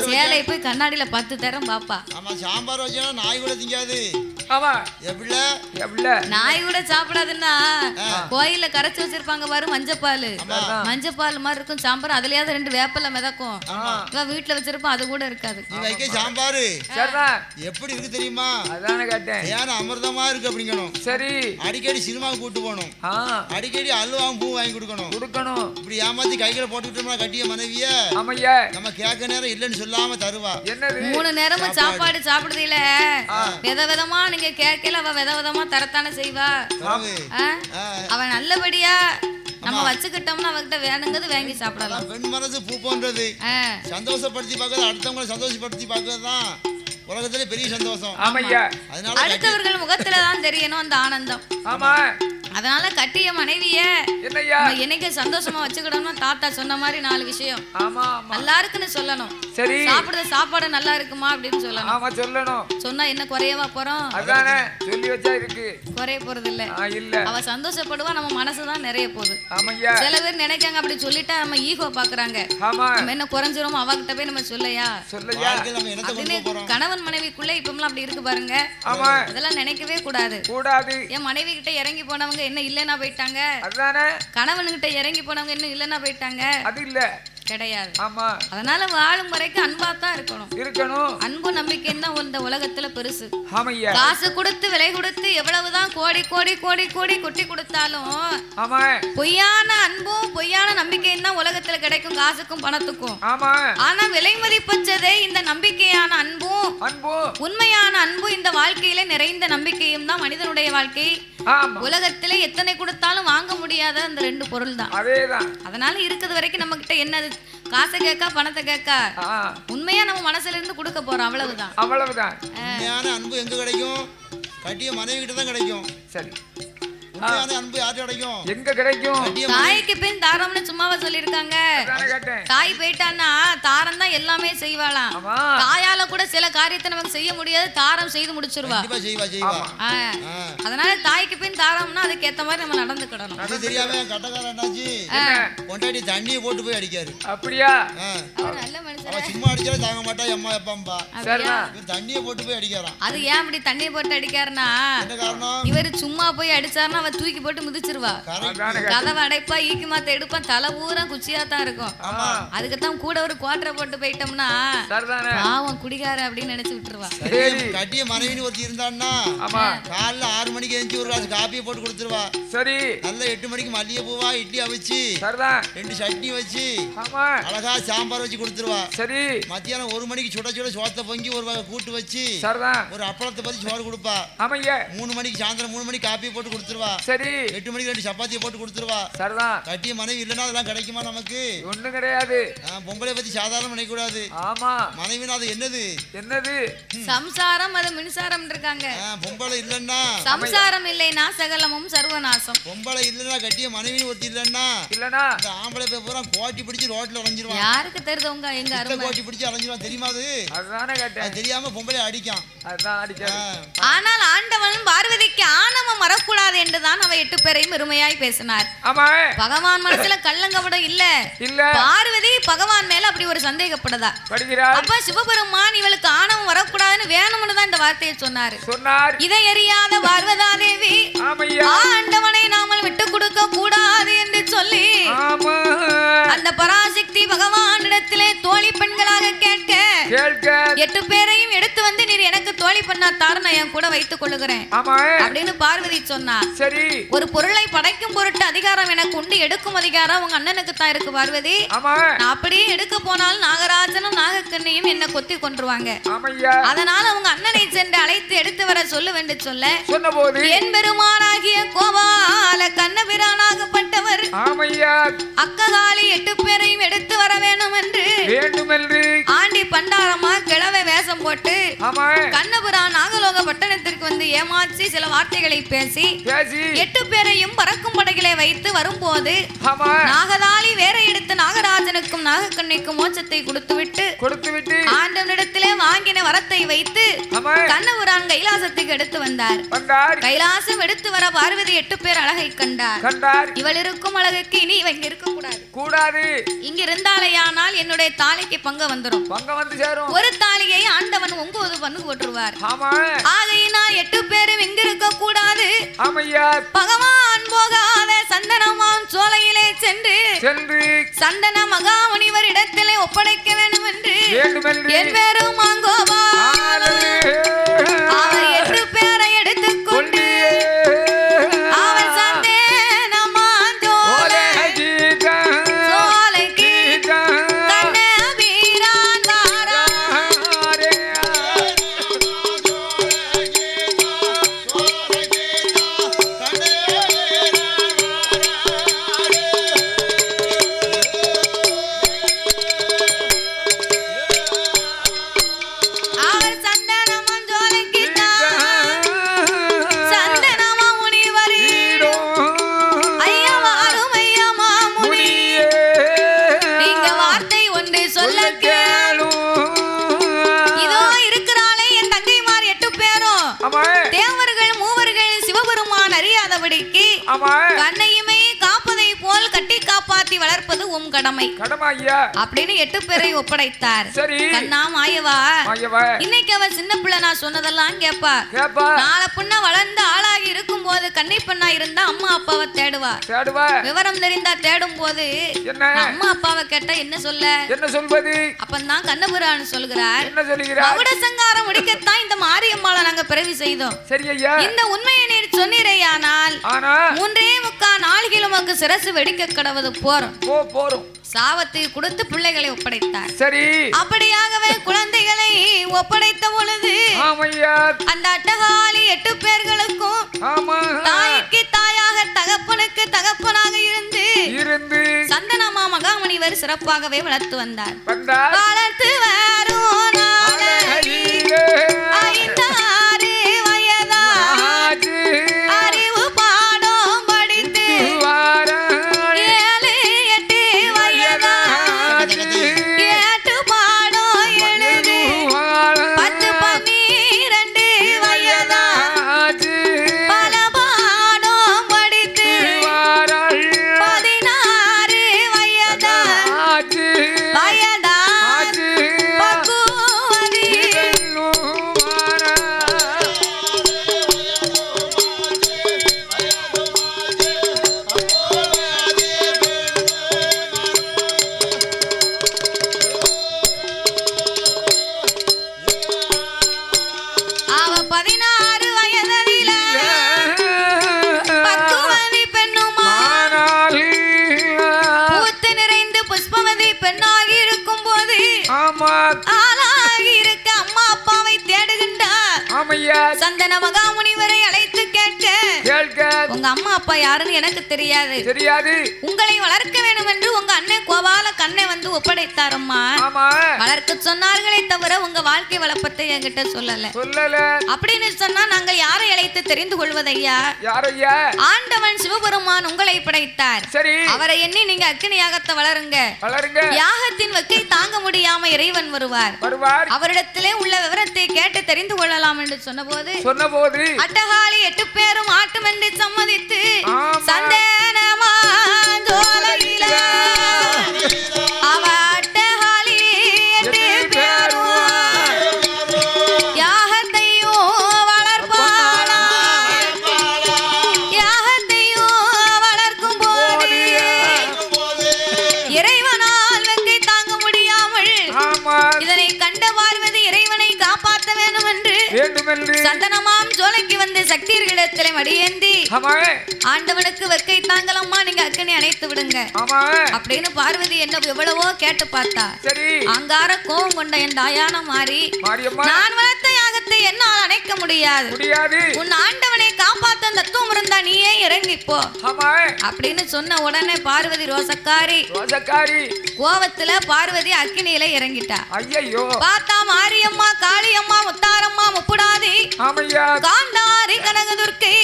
சேலை போய் கண்ணாடியில 10 தரம் பாப்பா சாம்பார் வச்சா நாய் கூட திங்காது நாய் கூட சாப்பிடாதுன்னா கோயில கரைச்சு வச்சிருப்பாங்க பாரு மஞ்சப்பால் மாதிரி இருக்கும் சாம்பார் அதுலயாவது 2 வேப்பல மிதக்கும் வீட்டுல வச்சிருப்போம் அது கூட இருக்காது சாம்பார் எப்படி இருக்கு தெரியுமா அதானே கேட்டேன் ஏன்னா அமிர்தமா இருக்கு அப்படிங்கணும் சரி அடிக்கடி சினிமாவுக்கு கூட்டு போகணும் அடிக்கடி அல்வாவும் பூ வாங்கி கொடுக்கணும் இப்படி ஏமாத்தி கைகளை போட்டுக்கிட்டோம்னா கட்டிய மனைவிய நம்ம கேட்க நேரம் இல்லன்னு சொல்லாம தருவா 3 நேரமும் சாப்பாடு சாப்பிடுறது இல்ல விதவிதமா நீங்க கேட்கல அவ விதவிதமா தரத்தானே செய்வா அவன் நல்லபடியா நம்ம வச்சுக்கிட்டோம்னா அவகிட்ட வேணுங்கிறது வாங்கி சாப்பிடலாம் பெண் மனசு பூ போன்றது சந்தோஷப்படுத்தி பார்க்கறது அடுத்தவங்களை சந்தோஷப்படுத்தி பார்க்கறதுதான் உலகத்திலே பெரிய சந்தோஷம் அடுத்தவர்கள் முகத்துலதான் தெரியணும் அந்த ஆனந்தம் அதனால கட்டிய மனைவிய என்னைக்கு சந்தோஷமா வச்சுக்கிடணும் தாத்தா சொன்ன மாதிரி 4 விஷயம் நல்லா இருக்குன்னு சொல்லணும் சாப்பிடுற சாப்பாடு நல்லா இருக்குமா அப்படின்னு சொல்லணும் சொன்னா என்ன குறையவா போறோம் குறைய போறது இல்ல அவ சந்தோஷப்படுவா நம்ம மனசுதான் நிறைய போகுது சில பேர் நினைக்காங்க அப்படி சொல்லிட்டா நம்ம ஈகோ பாக்குறாங்க நம்ம என்ன குறைஞ்சிரும் அவகிட்ட போய் நம்ம சொல்லையா கணவன் மனைவிக்குள்ள இப்பெல்லாம் அப்படி இருக்கு பாருங்க அதெல்லாம் நினைக்கவே கூடாது என் மனைவி கிட்ட இறங்கி போனவங்க என்ன இல்லன்னா போயிட்டாங்க கணவன்கிட்ட இறங்கி போனவங்க என்ன இல்லன்னா போயிட்டாங்க அது இல்ல கிடையாது அதனால வாழும் வரைக்கும் அன்பா தான் இருக்கணும் அன்பு நம்பிக்கைன்னு தான் இந்த உலகத்துல பெருசு காசு கொடுத்து விலை கொடுத்து எவ்வளவுதான் கோடி கோடி கோடி கோடி கொட்டி கொடுத்தாலும் பொய்யான அன்பும் பொய்யான நம்பிக்கையும் தான் உலகத்துல கிடைக்கும் காசுக்கும் பணத்துக்கும் ஆனா விலை மதிப்பற்றதே இந்த நம்பிக்கையான அன்பும் உண்மையான அன்பும் இந்த வாழ்க்கையில நிறைந்த நம்பிக்கையும் தான் மனிதனுடைய வாழ்க்கை உலகத்திலே எத்தனை கொடுத்தாலும் வாங்க முடியாத அந்த 2 பொருள் தான் அதனால இருக்கிறது வரைக்கும் நம்ம கிட்ட என்னது காசை கேட்கா பணத்தை கேட்கா உண்மையா நம்ம மனசுல இருந்து கொடுக்க போறோம் அவ்வளவுதான் உண்மையான அன்பு எங்க கிடைக்கும் கட்டிய மனைவி கிட்ட தான் கிடைக்கும் சரி அன்பு யார்கிட்ட கிடைக்கும் எங்க கிடைக்கும் தாய்க்கு பின் தாரம்னு சும்மாவா சொல்லிருக்காங்க தாய் போயிட்டான்னா தாரம் தான் எல்லாமே செய்வாளாம் தாயால கூட சில காரியத்தை நமக்கு செய்ய முடியாது தாரம் செய்து முடிச்சிருவா அதனால தாய்க்கு பின் தாரம்னா அதுக்கு ஏத்த மாதிரி நம்ம நடந்துக்கிடணும் அது தெரியாம கட்டக்காரனாச்சு கொண்டாடி தண்ணியை போட்டு போய் அடிக்காரு அப்படியா நல்ல மனுஷன் சும்மா அடிச்சாலும் தாங்க மாட்டா அம்மா எப்பம்பா தண்ணியை போட்டு போய் அடிக்கிறான் அது ஏன் அப்படி தண்ணியை போட்டு அடிக்காருன்னா இவரு சும்மா போய் அடிச்சாருன்னா தூக்கி போட்டு மிதிச்சிருவா கதவை அடைப்பா ஈக்கி மாத்த எடுப்பான் தலை பூரா குச்சியா தான் இருக்கும் அதுக்குதான் கூட ஒரு குவாட்டரை போட்டு போயிட்டோம்னா பாவம் குடிகார அப்படின்னு நினைச்சு விட்டுருவா கட்டிய மனைவின்னு ஒருத்தி இருந்தான்னா காலைல 6 மணிக்கு எழுந்து ஒரு கிளாஸ் காப்பியை போட்டு கொடுத்துருவா சரி நல்ல 8 மணிக்கு மல்லிகை பூவா இட்லி அவிச்சு 2 சட்னி வச்சு அழகா சாம்பார் வச்சு கொடுத்துருவா சரி மத்தியானம் 1 மணிக்கு சுட சுட சோத்தை பொங்கி ஒரு வகை கூட்டு வச்சு ஒரு அப்பளத்தை பத்தி சோறு கொடுப்பா 3 மணிக்கு சாயந்தரம் 3 மணிக்கு காப்பியை போட்டு கொடுத்துருவா சரி 8 மணிக்கு 2 சப்பாத்தியை போட்டு கொடுத்துருவா சரிதான் கட்டிய மனைவி இல்லைன்னா அதெல்லாம் கிடைக்குமா நமக்கு ஒண்ணும் கிடையாது பொம்பளை பத்தி சாதாரண நினைக்க கூடாது மனைவினா அது என்னது சம்சாரம் அது மின்சாரம் இருக்காங்க பொம்பளை இல்லன்னா சம்சாரம் இல்லைனா சகலமும் சர்வநாசம் பொம்பளை இல்லன்னா கட்டிய மனைவி ஒருத்தி இல்லன்னா அந்த ஆம்பளை போய் பூரா கோட்டி பிடிச்சு ரோட்ல அலைஞ்சிருவான் யாருக்கு தெரியுதுங்க எங்க அருமை கோட்டி பிடிச்சு அலைஞ்சிருவான் தெரியுமா அதுதானே கேட்டேன் தெரியாம பொம்பளை அடிக்கான் ஆனால் ஆண்டவன் பார்வதிக்கு ஆணவம் வரக்கூடாது என்றுதான் அவ 8 பேரையும் பெருமையாய் பேசினார் பகவான் மனசுல கள்ளங்கபடம் இல்ல பார்வதி பகவான் மேல அப்படி ஒரு சந்தேகம் படிக்கப்படுதா. அப்ப சிவபெருமான் இவளுக்கு ஆணவம் வரக்கூடாதுன்னு வேணும்னு தான் இந்த வார்த்தையை சொன்னார். இதை எரியாத பார்வதா தேவி ஆண்டவனை நாமல் விட்டு கொடுக்க கூடாது என்று சொல்லி அந்த பராசக்தி பகவானிடத்திலே தோழி பெண்களாக கேட்க 8 பேரையும் எடுத்து வந்து நீர் எனக்கு தோழி பண்ணா தாரு நான் என் கூட வைத்துக் கொள்ளுகிறேன் அப்படின்னு பார்வதி சொன்னா. சரி, ஒரு பொருளை படைக்கும் பொருட்டு அதிகாரம் எனக்கு உண்டு, எடுக்கும் அதிகாரம் உங்க அண்ணனுக்கு தான் இருக்கு பார்வதி. நான் அப்படியே எடுக்க போனால் நாகராஜனும் நாகக்கண்ணியும் என்ன கொத்தி கொன்றுவாங்க. அதனால உங்க அண்ணனை சென்று அழைத்து எடுத்து வர சொல்லுவென்று சொல்ல என் பெருமானாகிய கோபால கண்ணபிரானாகப்பட்டவர் அக்ககாலி 8 பேரையும் எடுத்து வர வேண்டும் என்று ஆண்டி பண்டாரமா கிழவை வேஷம் போட்டு கண்ணபுரான் நாகலோக பட்டணத்திற்கு வந்து ஏமாற்றி சில வார்த்தைகளை பேசி 8 பேரையும் பறக்கும் படைகளை வைத்து வரும்போது நாகதாளி வேற எடுத்து நாகராஜனுக்கும் நாகக்கண்ணிக்கும் மோட்சத்தை கொடுத்துவிட்டு ஆண்டவனிடத்திலே வாங்கின வரத்தை வைத்து கண்ணபுரான் கைலாசத்துக்கு எடுத்து வந்தார். கைலாசம் எடுத்து வர பார்வதி 8 பேர் அழகை கண்டார். இவள் இருக்கும் அழகுக்கு இனி இவங்க இருக்க கூடாது. இங்க இருந்தாலேயானால் என்னுடைய தாலிக்கு பங்கு வந்துரும். ஒரு தாலியை ஆண்டவன் 9 பங்கு போட்டுருவார். ஆகையினால் 8 பேரும் இங்க இருக்க கூடாது. பகவான் போகாத சந்தனமாம் சோலையிலே சென்று சந்தன மகாமுனிவர் இடத்திலே ஒப்படைக்க வேண்டும் என்று என் பேரும் மாங்கோபா அவர் 8 பேரை எடுத்துக்கொண்டு அவர் சந்தனமாம் சோலைக்கு கண்ணபிரான் வாரார். அவர் சந்தனமாம் சோலைக்கு சந்தனமா முனிவர் ஐயா வாரும் ஐயா மாமுனி நீங்க வார்த்தை ஒன்று சொல்ல இதோ இருக்கிறாளே என் தங்கைமார் 8 பேரும் தேவர்கள் மூவர்கள் சிவபெருமான் அறியாதபடிக்கு கண்ணையுமே காப்பதை போல் கட்டி காப்பாத்தி வளர்ப்பது உம் கடமை அப்படின்னு 8 பேரை ஒப்படைத்தார். கண்ணா மாயவா இன்னைக்கு அவ சின்ன பிள்ளை நான் சொன்னதெல்லாம் கேப்பா. நாளை புண்ண வளர்ந்து ஆளாகி இருக்கும் போது கண்ணி பெண்ணா இருந்தா அம்மா அப்பாவை தேடுவா. விவரம் தெரிந்தா தேடும் போது அம்மா அப்பாவை கேட்டா என்ன சொல்வது? அப்பந்தான் கண்ணபுரான் சொல்கிறார் மகுட சங்காரம் முடிக்கத்தான் இந்த மாரியம்மாளை நாங்க பிறவி செய்தோம். இந்த உண்மையை நீர் சொன்னீரையானால் 3.25 கிலோமீட்டருக்கு சிரசு வெடிக்க கடவுது போறோம். சாவத்தை கொடுத்து பிள்ளைகளை ஒப்படைத்தார். சரி, அப்படியாகவே குழந்தைகளை ஒப்படைத்த பொழுது அந்த அட்டகாலி 8 பேர்களுக்கும் தாய்க்கு தாயாக தகப்பனுக்கு தகப்பனாக இருந்து சந்தனமா மகாமுனிவர் சிறப்பாகவே வளர்த்து வந்தார். வளர்த்து வரும் நாளையில் 5-6 வயதா அறிவு பாடம் படித்து 7-8 வயதா 8 பாடம் எழுதி 10-12 வயதா பல பாடம் படித்து 16 வயதா பக்குவதி அவ 16 வயதில பக்குவதி பெண்ணுமா பூத்து நிறைந்து புஷ்பவதி பெண்ணாகி இருக்கும் போது ஆளாகி இருக்க அம்மா அப்பாவை தேடுகின்றார். சந்தன மகாமுனிவரை அழைத்து கேட்க உங்க அம்மா அப்பா யாருன்னு எனக்கு தெரியாது. உங்களை வளர்க்க வேண்டும் என்று உங்க அண்ணன் கோபால கண்ணை வந்து ஒப்படைத்தாரம்மா. வளர்க்க சொன்னார்களே தவிர உங்க வாழ்க்கை வளப்பத்தை என்கிட்ட சொல்லல. அப்படின்னு சொன்னா நாங்க யாரை அழைத்து தெரிந்து கொள்வதையா? ஆண்டவன் சிவபெருமான் உங்களை படைத்தார். அவரை எண்ணி நீங்க அக்னியாகத்தை வளருங்க. யாகத்தின் வக்கை தாங்க முடியாம இறைவன் வருவார். அவரிடத்திலே உள்ள விவரத்தை கேட்டு தெரிந்து கொள்ளலாம் என்று சொன்னபோது அட்டகாலி 8 பேரும் ஆட்டும் என்று சம்மதித்து சந்தனமா ஜோலையில அவ அட்டகாலி இதனை கண்ட பார்வதி இறைவனை காப்பாற்ற வேண்டும் என்று சந்தனமாம் சோலைக்கு வந்து சக்தியர்களிடத்திலே மடியேந்தி ஆண்டவனுக்கு வெக்கை தாங்கலம்மா நீங்க அக்கனி அணைத்து விடுங்க அப்படின்னு பார்வதி என்ன எவ்வளவோ கேட்டு பார்த்தா அங்கார கோபம் கொண்ட என் தாயான மாறி நான் வளர்த்த யாகத்தை என்னால் அணைக்க முடியாது உன் ஆண்டவனை காப்பாத்த தத்துவம் இருந்தா நீயே இறங்கிப்போ அப்படின்னு சொன்ன உடனே பார்வதி ரோசக்காரி கோவத்துல பார்வதி அக்கினியில இறங்கிட்டா பார்த்தா மாரியம்மா காளியம்மா முத்தாரம்மா முப்புடாதி காந்தாரி கனகதுர்க்கை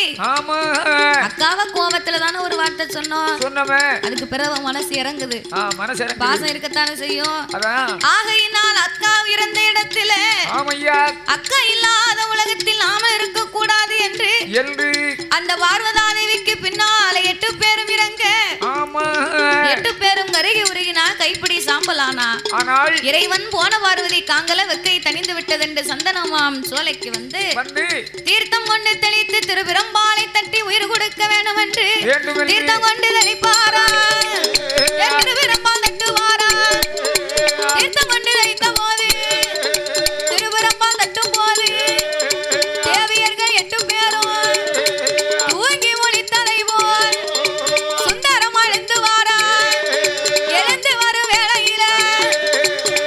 அக்காவ கோவத்துல தானே ஒரு வார்த்தை சொன்னோம் அதுக்கு பிறகு மனசு இறங்குது பாசம் இருக்கத்தானே செய்யும் ஆகையினால் அக்கா இறந்த இடத்துல அக்கா இல்லாத உலகத்தில் நாம இருக்க கூடாது என்று அந்த பார்வதாதேவிக்கு பின்னால 8 பேரும் இறங்க 8 பேரும் கருகி உருகினா கைப்பிடி சாம்பலானா இறைவன் போன பார்வதி காங்கல வெக்கை தணிந்து விட்டதென்று சந்தனமாம் சோலைக்கு வந்து தீர்த்தம் கொண்டு தெளித்து திருபிரம்பாலை தட்டி உயிர் கொடுக்க வேண்டும் என்று தீர்த்தம் கொண்டு தெளிப்பாரா திருபிரம்பால் தட்டுவாரா தீர்த்தம் கொண்டு தெளித்த போது திருபிரம்பால் தட்டும் போது தேவியர்கள் 8 பேரும் தூங்கி ஒளித்ததை போல் சுந்தரம் அழுந்து வாரா எழுந்து வரும் வேளையில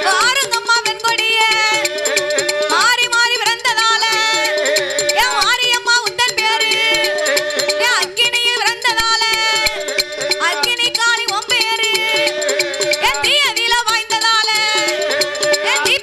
பாருங்கம்மா வெண்கொடிய மாறி மாறி பிறந்ததால என் மாரியம்மா உந்தன் பேரு என் அக்கினியில் பிறந்ததால அக்கினி காளி உன் பேரு என் தீயதில வாய்ந்ததால என் தீ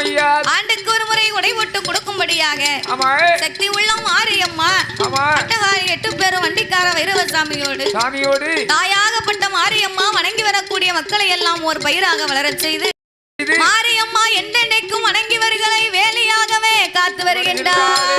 ஆமையா ஆண்டுக்கு ஒரு முறை உடை போட்டு கொடுக்கும்படியாக ஆமா சக்தி உள்ள மாரியம்மா ஆமா 8 பேரும் வண்டிக்கார வைரவசாமியோடு தாயாகப்பட்ட மாரியம்மா வணங்கி வரக்கூடிய மக்களை எல்லாம் ஒரு பயிராக வளரச் செய்து மாரியம்மா என்றென்றைக்கும் வணங்கி வருகளை வேலையாகவே காத்து வருகின்றார்.